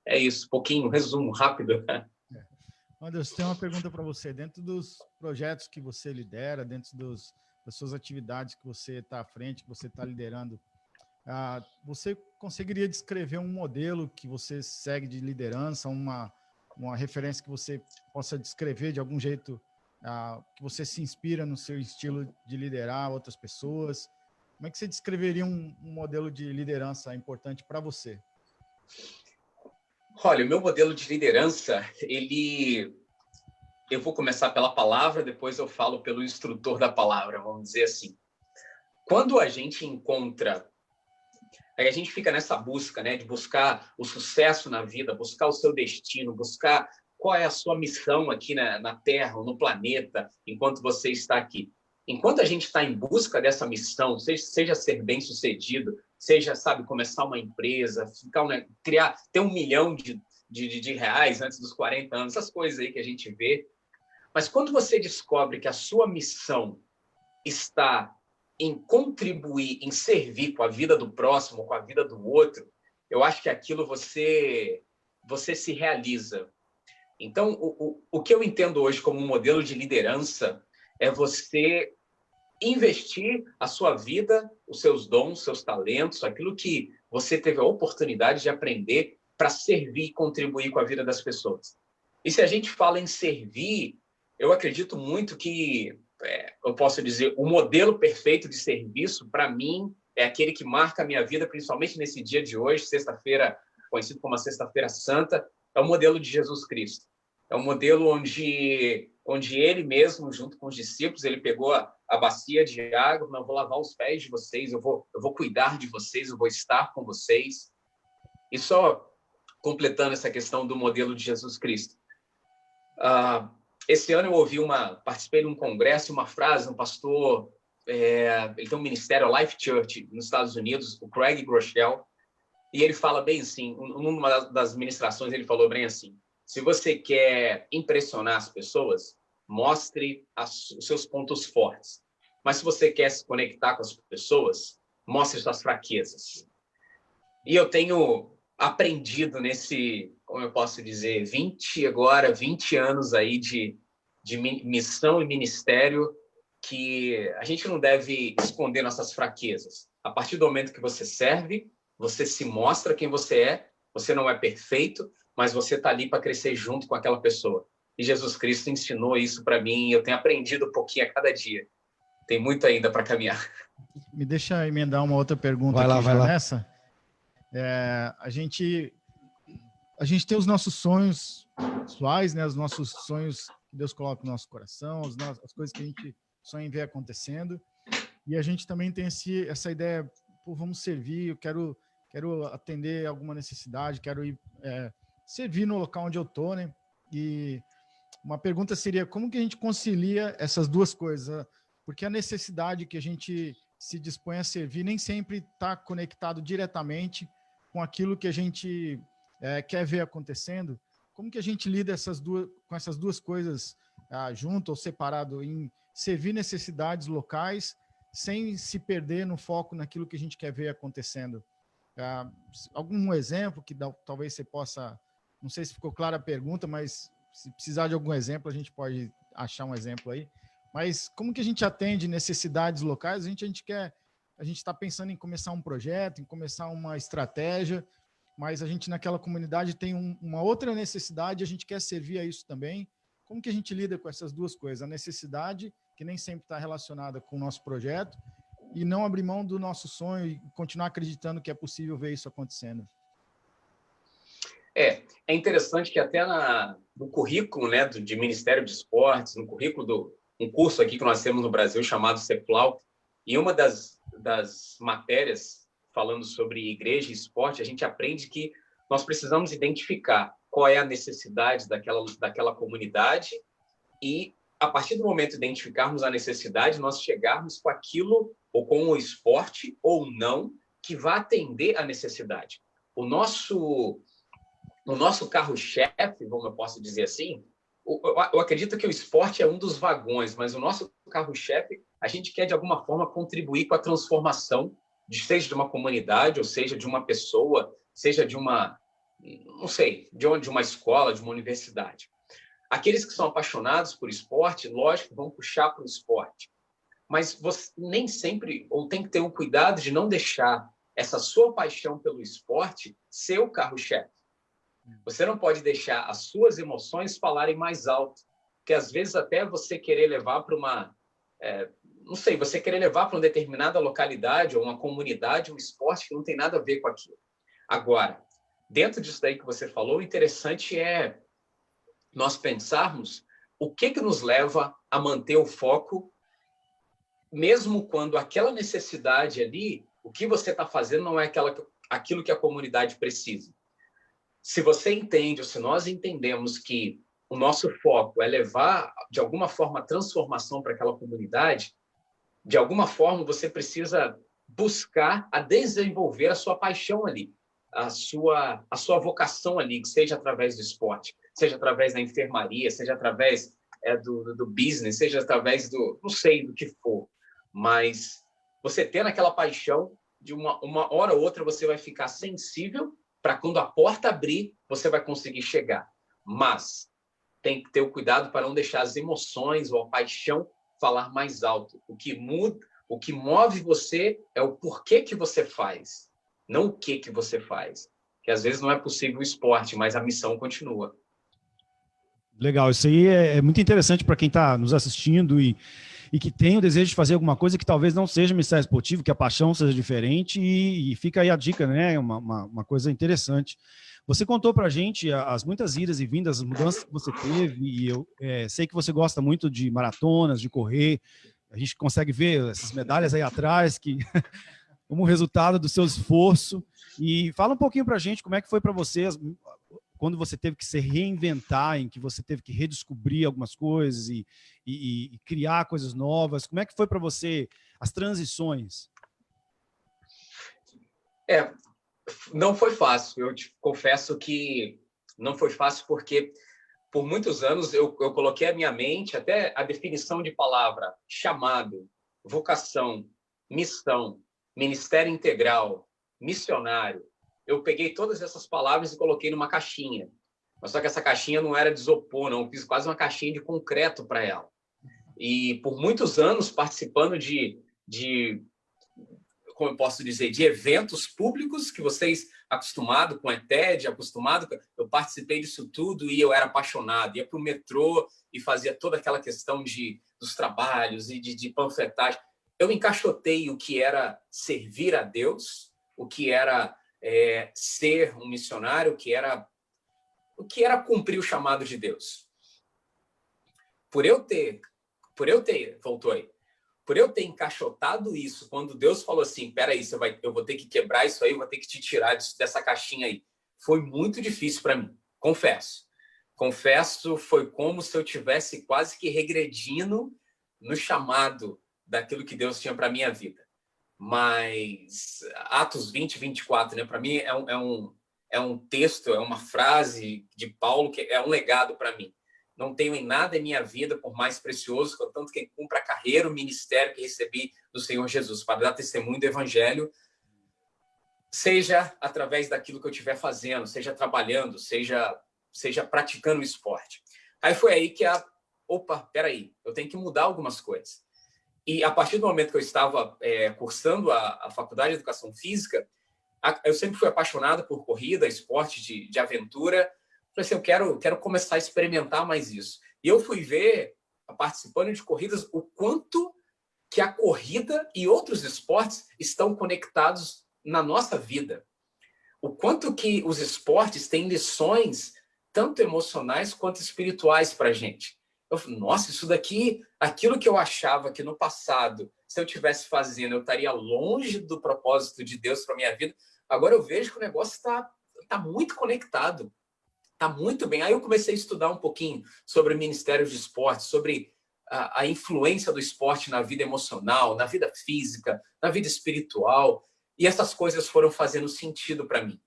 Speaker 4: É isso, um resumo rápido.
Speaker 2: Anderson, tem uma pergunta para você. Dentro dos projetos que você lidera, dentro das suas atividades que você está à frente, que você está liderando, você conseguiria descrever um modelo que você segue de liderança, uma referência que você possa descrever de algum jeito, que você se inspira no seu estilo de liderar outras pessoas? Como é que você descreveria um modelo de liderança importante para você?
Speaker 4: Olha, o meu modelo de liderança, eu vou começar pela palavra, depois eu falo pelo instrutor da palavra, vamos dizer assim. Quando a gente encontra, aí a gente fica nessa busca, né, de buscar o sucesso na vida, buscar o seu destino, buscar qual é a sua missão aqui na Terra, ou no planeta, enquanto você está aqui. Enquanto a gente está em busca dessa missão, seja ser bem-sucedido, seja, sabe, começar uma empresa, ter $1 milhão de reais antes dos 40 anos, essas coisas aí que a gente vê. Mas quando você descobre que a sua missão está em contribuir, em servir com a vida do próximo, com a vida do outro, eu acho que aquilo você se realiza. Então, o que eu entendo hoje como um modelo de liderança é você investir a sua vida, os seus dons, seus talentos, aquilo que você teve a oportunidade de aprender para servir e contribuir com a vida das pessoas. E se a gente fala em servir, eu acredito muito que, eu posso dizer, o modelo perfeito de serviço, para mim, é aquele que marca a minha vida, principalmente nesse dia de hoje, sexta-feira, conhecido como a Sexta-feira Santa, é o modelo de Jesus Cristo. É um modelo onde ele mesmo, junto com os discípulos, ele pegou a bacia de água, não, eu vou lavar os pés de vocês, eu vou cuidar de vocês, eu vou estar com vocês. E só completando essa questão do modelo de Jesus Cristo. Esse ano eu participei de um congresso, uma frase, um pastor, ele tem um ministério, a Life Church, nos Estados Unidos, o Craig Groeschel, e ele fala bem assim, numa das ministrações ele falou bem assim: se você quer impressionar as pessoas, mostre os seus pontos fortes. Mas se você quer se conectar com as pessoas, mostre suas fraquezas. E eu tenho aprendido como eu posso dizer, 20 anos aí de missão e ministério, que a gente não deve esconder nossas fraquezas. A partir do momento que você serve, você se mostra quem você é, você não é perfeito, mas você está ali para crescer junto com aquela pessoa. E Jesus Cristo ensinou isso para mim, e eu tenho aprendido um pouquinho a cada dia. Tem muito ainda para caminhar.
Speaker 2: Me deixa emendar uma outra pergunta
Speaker 1: vai
Speaker 2: aqui
Speaker 1: lá, vai lá.
Speaker 2: nessa. A gente tem os nossos sonhos pessoais, né? Os nossos sonhos que Deus coloca no nosso coração, as coisas que a gente sonha em ver acontecendo. E a gente também tem essa ideia, pô, vamos servir, eu quero atender alguma necessidade, quero ir servir no local onde eu estou, né? E uma pergunta seria, como que a gente concilia essas duas coisas? Porque a necessidade que a gente se dispõe a servir nem sempre está conectado diretamente com aquilo que a gente quer ver acontecendo. Como que a gente lida com essas duas coisas junto ou separado, em servir necessidades locais sem se perder no foco naquilo que a gente quer ver acontecendo? Algum exemplo que talvez você possa... Não sei se ficou clara a pergunta, mas se precisar de algum exemplo, a gente pode achar um exemplo aí. Mas como que a gente atende necessidades locais? A gente está pensando em começar um projeto, em começar uma estratégia, mas a gente naquela comunidade tem uma outra necessidade e a gente quer servir a isso também. Como que a gente lida com essas duas coisas? A necessidade, que nem sempre está relacionada com o nosso projeto, e não abrir mão do nosso sonho e continuar acreditando que é possível ver isso acontecendo.
Speaker 4: É interessante que até no currículo, né, de Ministério de Esportes, no currículo um curso aqui que nós temos no Brasil chamado CEPLAU, e uma das matérias falando sobre igreja e esporte, a gente aprende que nós precisamos identificar qual é a necessidade daquela comunidade e, a partir do momento de identificarmos a necessidade, nós chegarmos com aquilo, ou com o esporte, ou não, que vai atender a necessidade. O nosso carro-chefe, como eu posso dizer assim, eu acredito que o esporte é um dos vagões, mas o nosso carro-chefe, a gente quer, de alguma forma, contribuir com a transformação, seja de uma comunidade, ou seja de uma pessoa, seja de uma, não sei, de uma escola, de uma universidade. Aqueles que são apaixonados por esporte, lógico, vão puxar para o esporte. Mas você nem sempre, ou tem que ter um cuidado de não deixar essa sua paixão pelo esporte ser o carro-chefe. Você não pode deixar as suas emoções falarem mais alto, porque às vezes até você querer levar para uma, você querer levar para uma determinada localidade ou uma comunidade um esporte que não tem nada a ver com aquilo. Agora, dentro disso daí que você falou, o interessante é nós pensarmos o que nos leva a manter o foco, mesmo quando aquela necessidade ali, o que você está fazendo não é aquilo que a comunidade precisa. Se você entende, ou se nós entendemos que o nosso foco é levar, de alguma forma, transformação para aquela comunidade, de alguma forma você precisa buscar a desenvolver a sua paixão ali, a sua vocação ali, que seja através do esporte, seja através da enfermaria, seja através do business, seja através não sei, do que for. Mas você tendo aquela paixão, de uma hora ou outra você vai ficar sensível para quando a porta abrir, você vai conseguir chegar. Mas tem que ter o cuidado para não deixar as emoções ou a paixão falar mais alto. O que move você é o porquê que você faz, não o que você faz. Que às vezes não é possível o esporte, mas a missão continua.
Speaker 1: Legal, isso aí é muito interessante para quem está nos assistindo e que tem o desejo de fazer alguma coisa que talvez não seja Ministério Esportivo, que a paixão seja diferente, e fica aí a dica, né? Uma coisa interessante. Você contou para a gente as muitas idas e vindas, as mudanças que você teve, e eu sei que você gosta muito de maratonas, de correr, a gente consegue ver essas medalhas aí atrás, que como resultado do seu esforço. E fala um pouquinho para a gente como é que foi para você quando você teve que se reinventar, em que você teve que redescobrir algumas coisas e criar coisas novas. Como é que foi para você as transições?
Speaker 4: Não foi fácil. Eu te confesso que não foi fácil porque, por muitos anos, eu coloquei a minha mente, até a definição de palavra, chamado, vocação, missão, ministério integral, missionário. Eu peguei todas essas palavras e coloquei numa caixinha. Mas só que essa caixinha não era de isopor, não. Eu fiz quase uma caixinha de concreto para ela. E por muitos anos participando de como eu posso dizer, de eventos públicos que vocês acostumados com a ETED, eu participei disso tudo e eu era apaixonado. Ia para o metrô e fazia toda aquela questão dos trabalhos e de panfletagem. Eu encaixotei o que era servir a Deus, o que era ser um missionário, o que era cumprir o chamado de Deus. Por eu ter encaixotado isso, quando Deus falou assim, peraí, eu vou ter que quebrar isso aí, eu vou ter que te tirar dessa caixinha aí. Foi muito difícil para mim, confesso. Foi como se eu tivesse quase que regredindo no chamado daquilo que Deus tinha para minha vida. Mas Atos 20, 24, né? Para mim é um texto, é uma frase de Paulo que é um legado para mim. Não tenho em nada em minha vida por mais precioso, contanto que cumpra a carreira, o ministério que recebi do Senhor Jesus, para dar testemunho do Evangelho, seja através daquilo que eu estiver fazendo, seja trabalhando, seja praticando o esporte. Aí foi aí que peraí, eu tenho que mudar algumas coisas. E a partir do momento que eu estava cursando a Faculdade de Educação Física, eu sempre fui apaixonado por corrida, esporte de aventura. Falei assim, eu quero começar a experimentar mais isso. E eu fui ver, participando de corridas, o quanto que a corrida e outros esportes estão conectados na nossa vida. O quanto que os esportes têm lições tanto emocionais quanto espirituais para a gente. Eu falei, nossa, isso daqui, aquilo que eu achava que no passado, se eu estivesse fazendo, eu estaria longe do propósito de Deus para minha vida. Agora eu vejo que o negócio está muito conectado. Está muito bem. Aí eu comecei a estudar um pouquinho sobre o Ministério de Esporte, sobre a influência do esporte na vida emocional, na vida física, na vida espiritual. E essas coisas foram fazendo sentido para mim.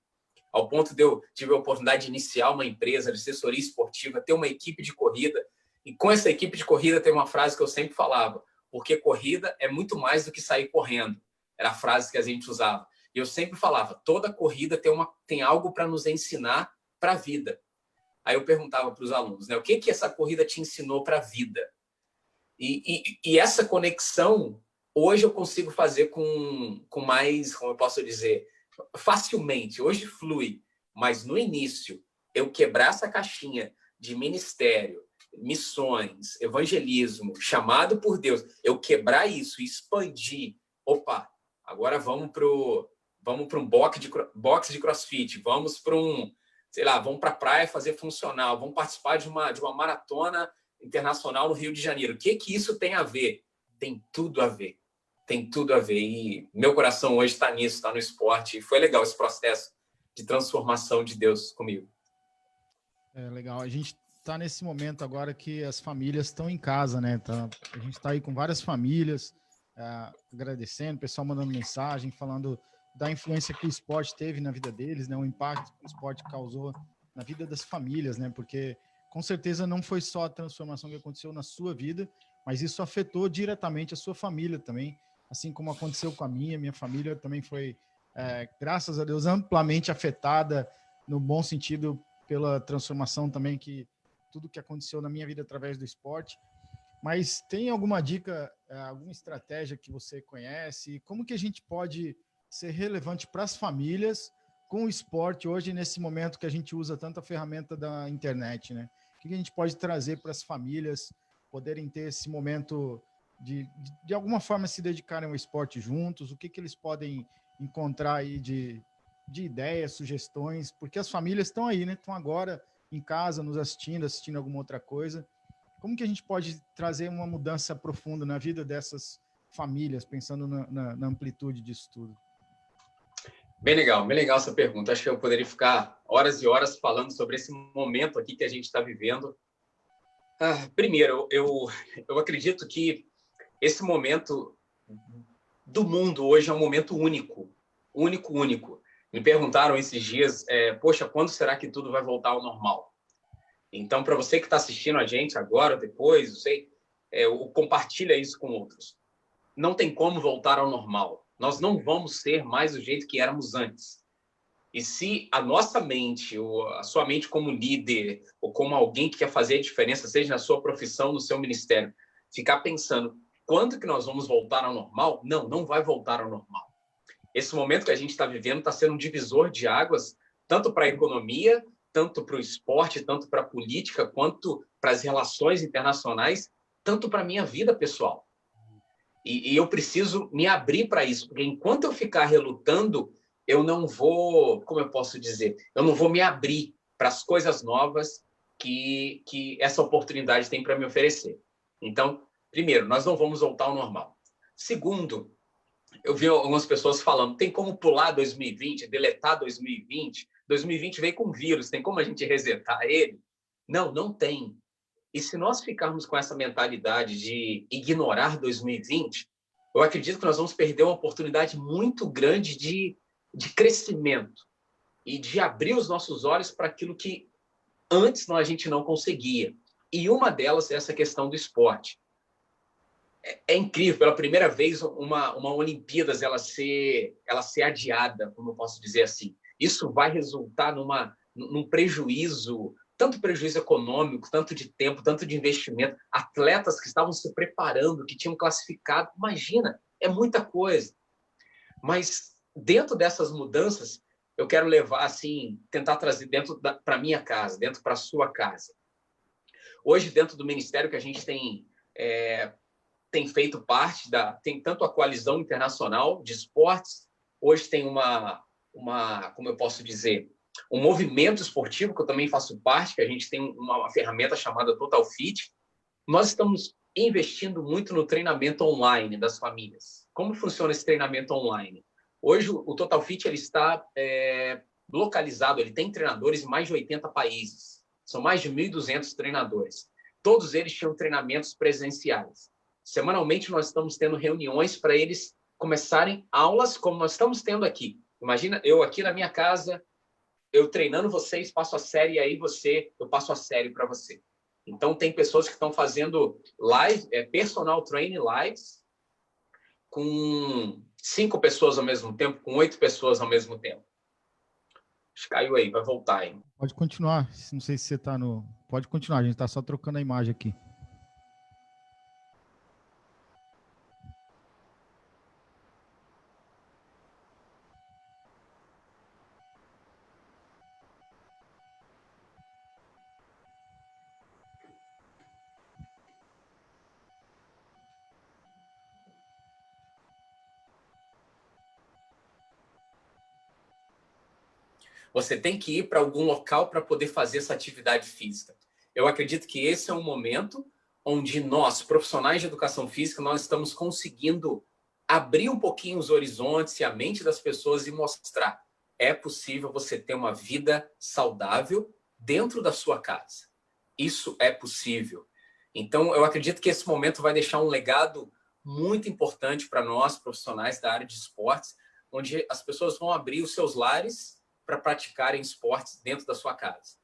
Speaker 4: Ao ponto de eu tive a oportunidade de iniciar uma empresa de assessoria esportiva, ter uma equipe de corrida. E com essa equipe de corrida tem uma frase que eu sempre falava, porque corrida é muito mais do que sair correndo. Era a frase que a gente usava. E eu sempre falava, toda corrida tem algo para nos ensinar para a vida. Aí eu perguntava para os alunos, né, o que essa corrida te ensinou para a vida? E essa conexão, hoje eu consigo fazer com mais, como eu posso dizer, facilmente. Hoje flui, mas no início, eu quebrar essa caixinha de ministério, missões, evangelismo, chamado por Deus, eu quebrar isso e expandir. Opa, agora vamos para um boxe de crossfit, vamos para vamos para a praia fazer funcional, vamos participar de uma maratona internacional no Rio de Janeiro. O que isso tem a ver? Tem tudo a ver. Tem tudo a ver. E meu coração hoje está nisso, está no esporte. E foi legal esse processo de transformação de Deus comigo.
Speaker 2: É legal. A gente está nesse momento agora que as famílias estão em casa, né? A gente está aí com várias famílias, agradecendo, o pessoal mandando mensagem, falando da influência que o esporte teve na vida deles, né? O impacto que o esporte causou na vida das famílias, né? Porque com certeza não foi só a transformação que aconteceu na sua vida, mas isso afetou diretamente a sua família também, assim como aconteceu com a minha família também foi, graças a Deus, amplamente afetada no bom sentido pela transformação também que tudo que aconteceu na minha vida através do esporte. Mas tem alguma dica, alguma estratégia que você conhece? Como que a gente pode ser relevante para as famílias com o esporte hoje, nesse momento que a gente usa tanto a ferramenta da internet, né? O que a gente pode trazer para as famílias poderem ter esse momento de alguma forma se dedicarem ao esporte juntos? O que eles podem encontrar aí de ideias, sugestões? Porque as famílias estão aí, né? Estão agora em casa, nos assistindo alguma outra coisa. Como que a gente pode trazer uma mudança profunda na vida dessas famílias, pensando na amplitude disso tudo?
Speaker 4: Bem legal essa pergunta. Acho que eu poderia ficar horas e horas falando sobre esse momento aqui que a gente está vivendo. Primeiro, eu acredito que esse momento do mundo hoje é um momento único. Me perguntaram esses dias, poxa, quando será que tudo vai voltar ao normal? Então, para você que está assistindo a gente agora, depois, não sei, compartilha isso com outros. Não tem como voltar ao normal. Nós não vamos ser mais do jeito que éramos antes. E se a nossa mente, ou a sua mente como líder, ou como alguém que quer fazer a diferença, seja na sua profissão, no seu ministério, ficar pensando, quando que nós vamos voltar ao normal? Não vai voltar ao normal. Esse momento que a gente está vivendo está sendo um divisor de águas, tanto para a economia, tanto para o esporte, tanto para a política, quanto para as relações internacionais, tanto para a minha vida pessoal. E eu preciso me abrir para isso, porque enquanto eu ficar relutando eu não vou, como eu posso dizer, eu não vou me abrir para as coisas novas que essa oportunidade tem para me oferecer. Então, primeiro, nós não vamos voltar ao normal. Segundo, eu vi algumas pessoas falando, tem como pular 2020, deletar 2020? 2020 veio com vírus, tem como a gente resetar ele? Não, não tem. E se nós ficarmos com essa mentalidade de ignorar 2020, eu acredito que nós vamos perder uma oportunidade muito grande de crescimento e de abrir os nossos olhos para aquilo que antes a gente não conseguia. E uma delas é essa questão do esporte. É incrível, pela primeira vez, uma Olimpíadas ela ser adiada, como eu posso dizer assim. Isso vai resultar num prejuízo, tanto prejuízo econômico, tanto de tempo, tanto de investimento. Atletas que estavam se preparando, que tinham classificado. Imagina, é muita coisa. Mas dentro dessas mudanças, eu quero levar, assim, tentar trazer dentro para minha casa, dentro para a sua casa. Hoje, dentro do ministério que a gente tem feito parte tem tanto a coalizão internacional de esportes, hoje tem como eu posso dizer, um movimento esportivo que eu também faço parte, que a gente tem uma ferramenta chamada Total Fit. Nós estamos investindo muito no treinamento online das famílias. Como funciona esse treinamento online? Hoje o Total Fit ele está localizado, ele tem treinadores em mais de 80 países. São mais de 1.200 treinadores. Todos eles tinham treinamentos presenciais. Semanalmente, nós estamos tendo reuniões para eles começarem aulas como nós estamos tendo aqui. Imagina, eu aqui na minha casa, eu treinando vocês, passo a série, e aí eu passo a série para você. Então, tem pessoas que estão fazendo personal training lives com 5 pessoas ao mesmo tempo, com 8 pessoas ao mesmo tempo. Acho que caiu aí, vai voltar, hein?
Speaker 2: Pode continuar. Não sei se você está no... Pode continuar, a gente está só trocando a imagem aqui.
Speaker 4: Você tem que ir para algum local para poder fazer essa atividade física. Eu acredito que esse é um momento onde nós, profissionais de educação física, nós estamos conseguindo abrir um pouquinho os horizontes e a mente das pessoas e mostrar é possível você ter uma vida saudável dentro da sua casa. Isso é possível. Então, eu acredito que esse momento vai deixar um legado muito importante para nós, profissionais da área de esportes, onde as pessoas vão abrir os seus lares para praticarem esportes dentro da sua casa.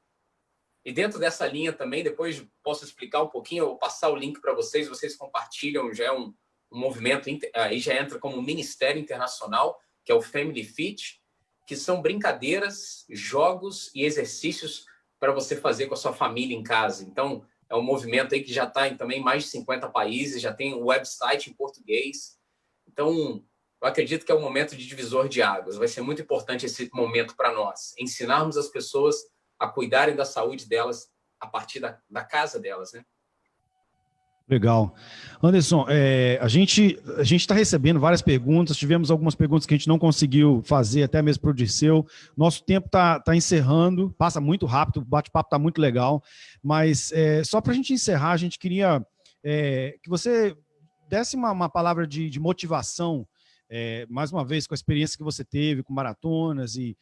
Speaker 4: E dentro dessa linha também, depois posso explicar um pouquinho, eu vou passar o link para vocês, vocês compartilham, já é um movimento, aí já entra como um ministério internacional, que é o Family Fit, que são brincadeiras, jogos e exercícios para você fazer com a sua família em casa. Então, é um movimento aí que já está em também mais de 50 países, já tem um website em português. Então, eu acredito que é um momento de divisor de águas. Vai ser muito importante esse momento para nós. Ensinarmos as pessoas a cuidarem da saúde delas a partir da casa delas, né?
Speaker 1: Legal. Anderson, a gente está recebendo várias perguntas, tivemos algumas perguntas que a gente não conseguiu fazer, até mesmo para o Dirceu. Nosso tempo está encerrando, passa muito rápido, o bate-papo está muito legal, mas só para a gente encerrar, a gente queria que você desse uma palavra de motivação, mais uma vez, com a experiência que você teve com maratonas e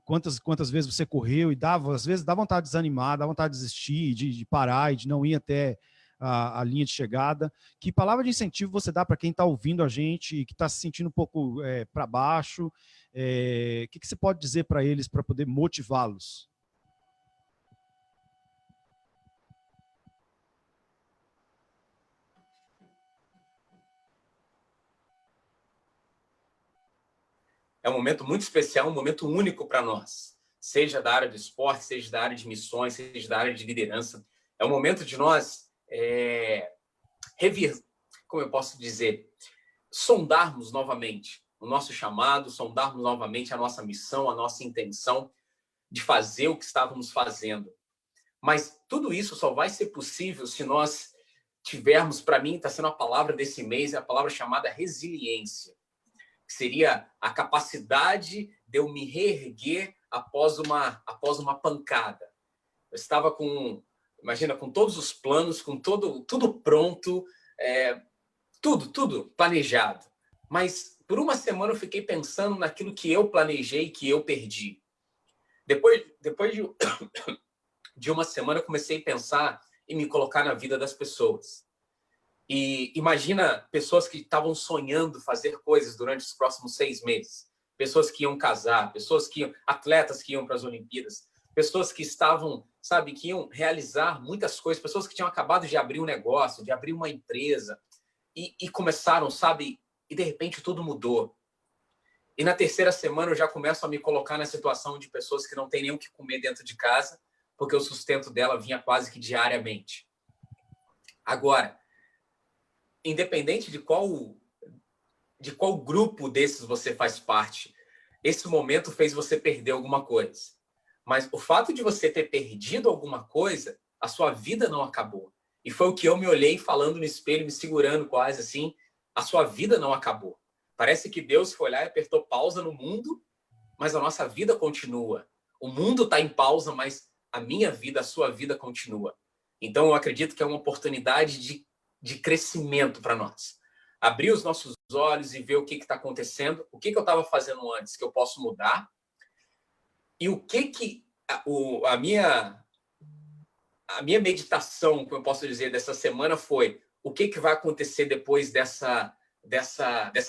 Speaker 1: quantas vezes você correu e às vezes dá vontade de desanimar, dá vontade de desistir, de parar e de não ir até a linha de chegada. Que palavra de incentivo você dá para quem está ouvindo a gente e que está se sentindo um pouco para baixo? O que você pode dizer para eles para poder motivá-los?
Speaker 4: É um momento muito especial, um momento único para nós, seja da área do esporte, seja da área de missões, seja da área de liderança. É um momento de nós rever, como eu posso dizer, sondarmos novamente o nosso chamado, sondarmos novamente a nossa missão, a nossa intenção de fazer o que estávamos fazendo. Mas tudo isso só vai ser possível se nós tivermos, para mim, está sendo a palavra desse mês, é a palavra chamada resiliência. que seria a capacidade de eu me reerguer após uma pancada. Eu estava imagina, com todos os planos, com tudo pronto, tudo planejado. Mas por uma semana eu fiquei pensando naquilo que eu planejei, que eu perdi. Depois de uma semana eu comecei a pensar em me colocar na vida das pessoas. E imagina pessoas que estavam sonhando fazer coisas durante os próximos 6 meses. Pessoas que iam casar, atletas que iam para as Olimpíadas, pessoas que estavam, que iam realizar muitas coisas, pessoas que tinham acabado de abrir um negócio, de abrir uma empresa e começaram, e de repente tudo mudou. E na terceira semana eu já começo a me colocar na situação de pessoas que não têm nem o que comer dentro de casa, porque o sustento dela vinha quase que diariamente. Agora, independente de qual grupo desses você faz parte, esse momento fez você perder alguma coisa. Mas o fato de você ter perdido alguma coisa, a sua vida não acabou. E foi o que eu me olhei falando no espelho, me segurando quase assim, a sua vida não acabou. Parece que Deus foi olhar e apertou pausa no mundo, mas a nossa vida continua. O mundo está em pausa, mas a minha vida, a sua vida continua. Então eu acredito que é uma oportunidade de crescimento para nós. Abrir os nossos olhos e ver o que está acontecendo, o que eu estava fazendo antes que eu posso mudar, e o que a minha meditação, como eu posso dizer, dessa semana foi o que vai acontecer depois dessa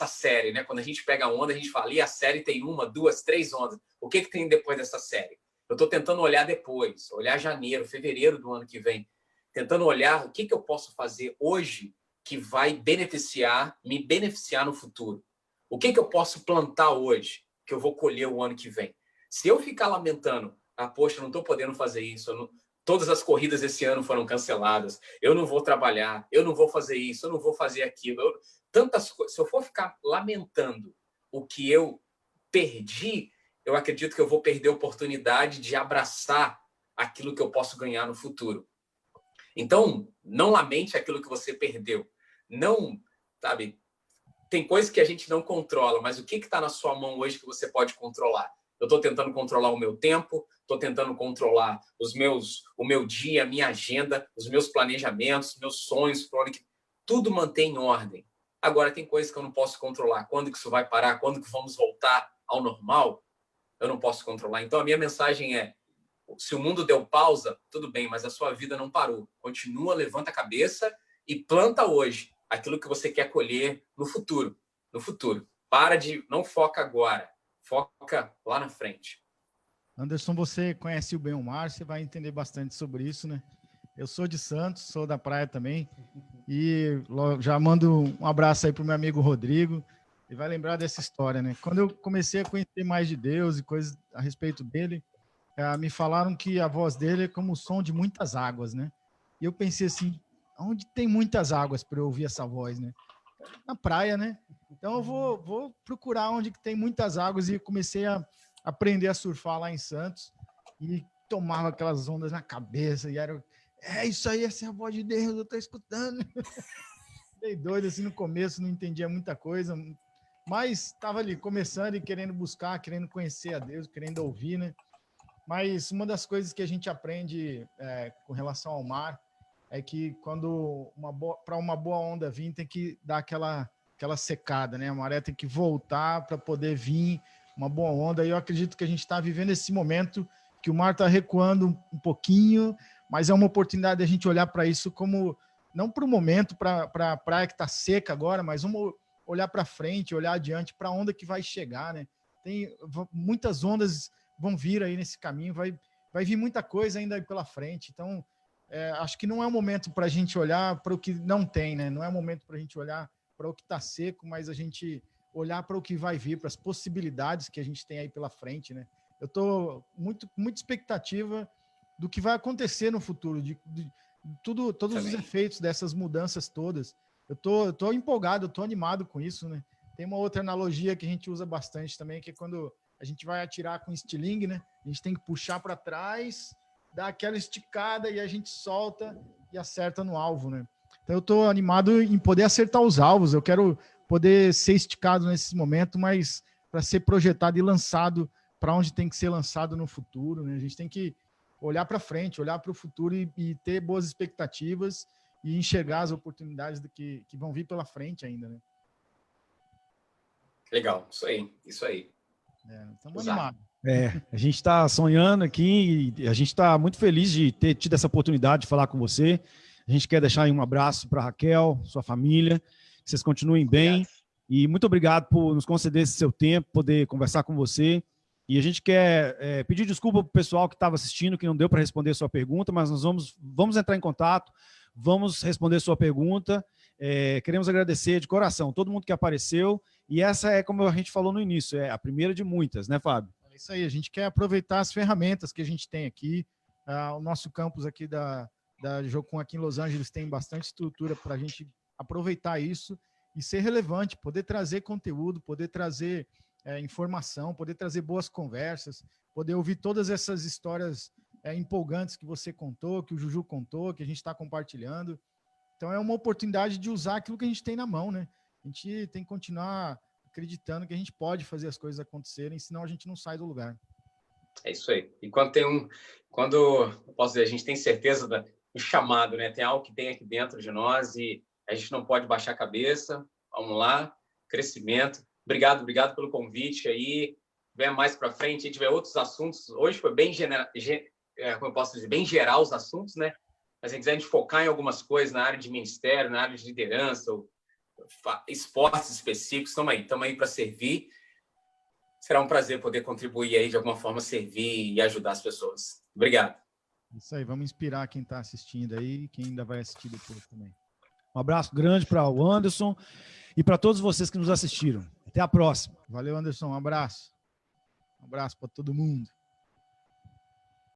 Speaker 4: série, né? Quando a gente pega a onda, a gente fala, e a série tem 1, 2, 3 ondas. O que tem depois dessa série? Eu estou tentando olhar depois, olhar janeiro, fevereiro do ano que vem, tentando olhar o que eu posso fazer hoje que vai me beneficiar no futuro. O que eu posso plantar hoje que eu vou colher o ano que vem? Se eu ficar lamentando, poxa, eu não estou podendo fazer isso, todas as corridas esse ano foram canceladas, eu não vou trabalhar, eu não vou fazer isso, eu não vou fazer aquilo, tantas coisas. Se eu for ficar lamentando o que eu perdi, eu acredito que eu vou perder a oportunidade de abraçar aquilo que eu posso ganhar no futuro. Então, não lamente aquilo que você perdeu. Não, tem coisas que a gente não controla, mas o que está na sua mão hoje que você pode controlar? Eu estou tentando controlar o meu tempo, estou tentando controlar o meu dia, a minha agenda, os meus planejamentos, meus sonhos, tudo mantém em ordem. Agora, tem coisas que eu não posso controlar. Quando que isso vai parar? Quando que vamos voltar ao normal? Eu não posso controlar. Então, a minha mensagem é, se o mundo deu pausa, tudo bem, mas a sua vida não parou. Continua, levanta a cabeça e planta hoje aquilo que você quer colher no futuro. No futuro. Não foca agora. Foca lá na frente.
Speaker 2: Anderson, você conhece bem o mar, você vai entender bastante sobre isso, né? Eu sou de Santos, sou da praia também, e já mando um abraço aí pro meu amigo Rodrigo, e vai lembrar dessa história, né? Quando eu comecei a conhecer mais de Deus e coisas a respeito dele, me falaram que a voz dele é como o som de muitas águas, né? E eu pensei assim, onde tem muitas águas para eu ouvir essa voz, né? Na praia, né? Então eu vou procurar onde tem muitas águas, e comecei a aprender a surfar lá em Santos e tomava aquelas ondas na cabeça e era isso aí, essa é a voz de Deus, eu tô escutando. Fiquei doido assim no começo, não entendia muita coisa, mas estava ali começando e querendo buscar, querendo conhecer a Deus, querendo ouvir, né? Mas uma das coisas que a gente aprende com relação ao mar é que quando para uma boa onda vir, tem que dar aquela secada, né? A maré tem que voltar para poder vir uma boa onda. E eu acredito que a gente está vivendo esse momento que o mar está recuando um pouquinho, mas é uma oportunidade de a gente olhar para isso como, não para o momento, para a praia que está seca agora, mas vamos olhar para frente, olhar adiante para a onda que vai chegar, né? Tem muitas ondas vão vir aí nesse caminho, vai vir muita coisa ainda aí pela frente. Então, acho que não é o momento para a gente olhar para o que não tem, né? Não é o momento para a gente olhar para o que está seco, mas a gente olhar para o que vai vir, para as possibilidades que a gente tem aí pela frente, né? Eu estou muito expectativa do que vai acontecer no futuro, de todos os efeitos dessas mudanças todas. Eu tô empolgado, eu tô animado com isso, né? Tem uma outra analogia que a gente usa bastante também, que é quando a gente vai atirar com estilingue, né? A gente tem que puxar para trás, dar aquela esticada e a gente solta e acerta no alvo, né? Então eu estou animado em poder acertar os alvos. Eu quero poder ser esticado nesse momento, mas para ser projetado e lançado para onde tem que ser lançado no futuro, né? A gente tem que olhar para frente, olhar para o futuro e ter boas expectativas e enxergar as oportunidades que vão vir pela frente ainda, né?
Speaker 4: Legal, isso aí.
Speaker 2: Estamos animados.
Speaker 1: A gente está sonhando aqui e a gente está muito feliz de ter tido essa oportunidade de falar com você. A gente quer deixar aí um abraço para a Raquel, sua família, que vocês continuem bem. Obrigado. E muito obrigado por nos conceder esse seu tempo, poder conversar com você. E a gente quer pedir desculpa para o pessoal que estava assistindo, que não deu para responder a sua pergunta, mas nós vamos entrar em contato, vamos responder a sua pergunta. Queremos agradecer de coração todo mundo que apareceu. E essa é, como a gente falou no início, é a primeira de muitas, né, Fábio?
Speaker 2: É isso aí, a gente quer aproveitar as ferramentas que a gente tem aqui. O nosso campus aqui da Jocum aqui em Los Angeles tem bastante estrutura para a gente aproveitar isso e ser relevante, poder trazer conteúdo, poder trazer informação, poder trazer boas conversas, poder ouvir todas essas histórias empolgantes que você contou, que o Juju contou, que a gente está compartilhando. Então é uma oportunidade de usar aquilo que a gente tem na mão, né? A gente tem que continuar acreditando que a gente pode fazer as coisas acontecerem, senão a gente não sai do lugar.
Speaker 4: É isso aí. E quando eu posso dizer, a gente tem certeza do chamado, né? Tem algo que tem aqui dentro de nós e a gente não pode baixar a cabeça. Vamos lá, crescimento. Obrigado pelo convite aí. Venha mais para frente, a gente tiver outros assuntos. Hoje foi bem como eu posso dizer, bem geral os assuntos, né? Mas se quiser a gente focar em algumas coisas na área de ministério, na área de liderança, ou esportes específicos, estamos aí para servir. Será um prazer poder contribuir aí de alguma forma, servir e ajudar as pessoas. Obrigado.
Speaker 2: Isso aí, vamos inspirar quem está assistindo aí e quem ainda vai assistir depois também.
Speaker 1: Um abraço grande para o Anderson e para todos vocês que nos assistiram. Até a próxima.
Speaker 2: Valeu, Anderson. Um abraço. Um abraço para todo mundo.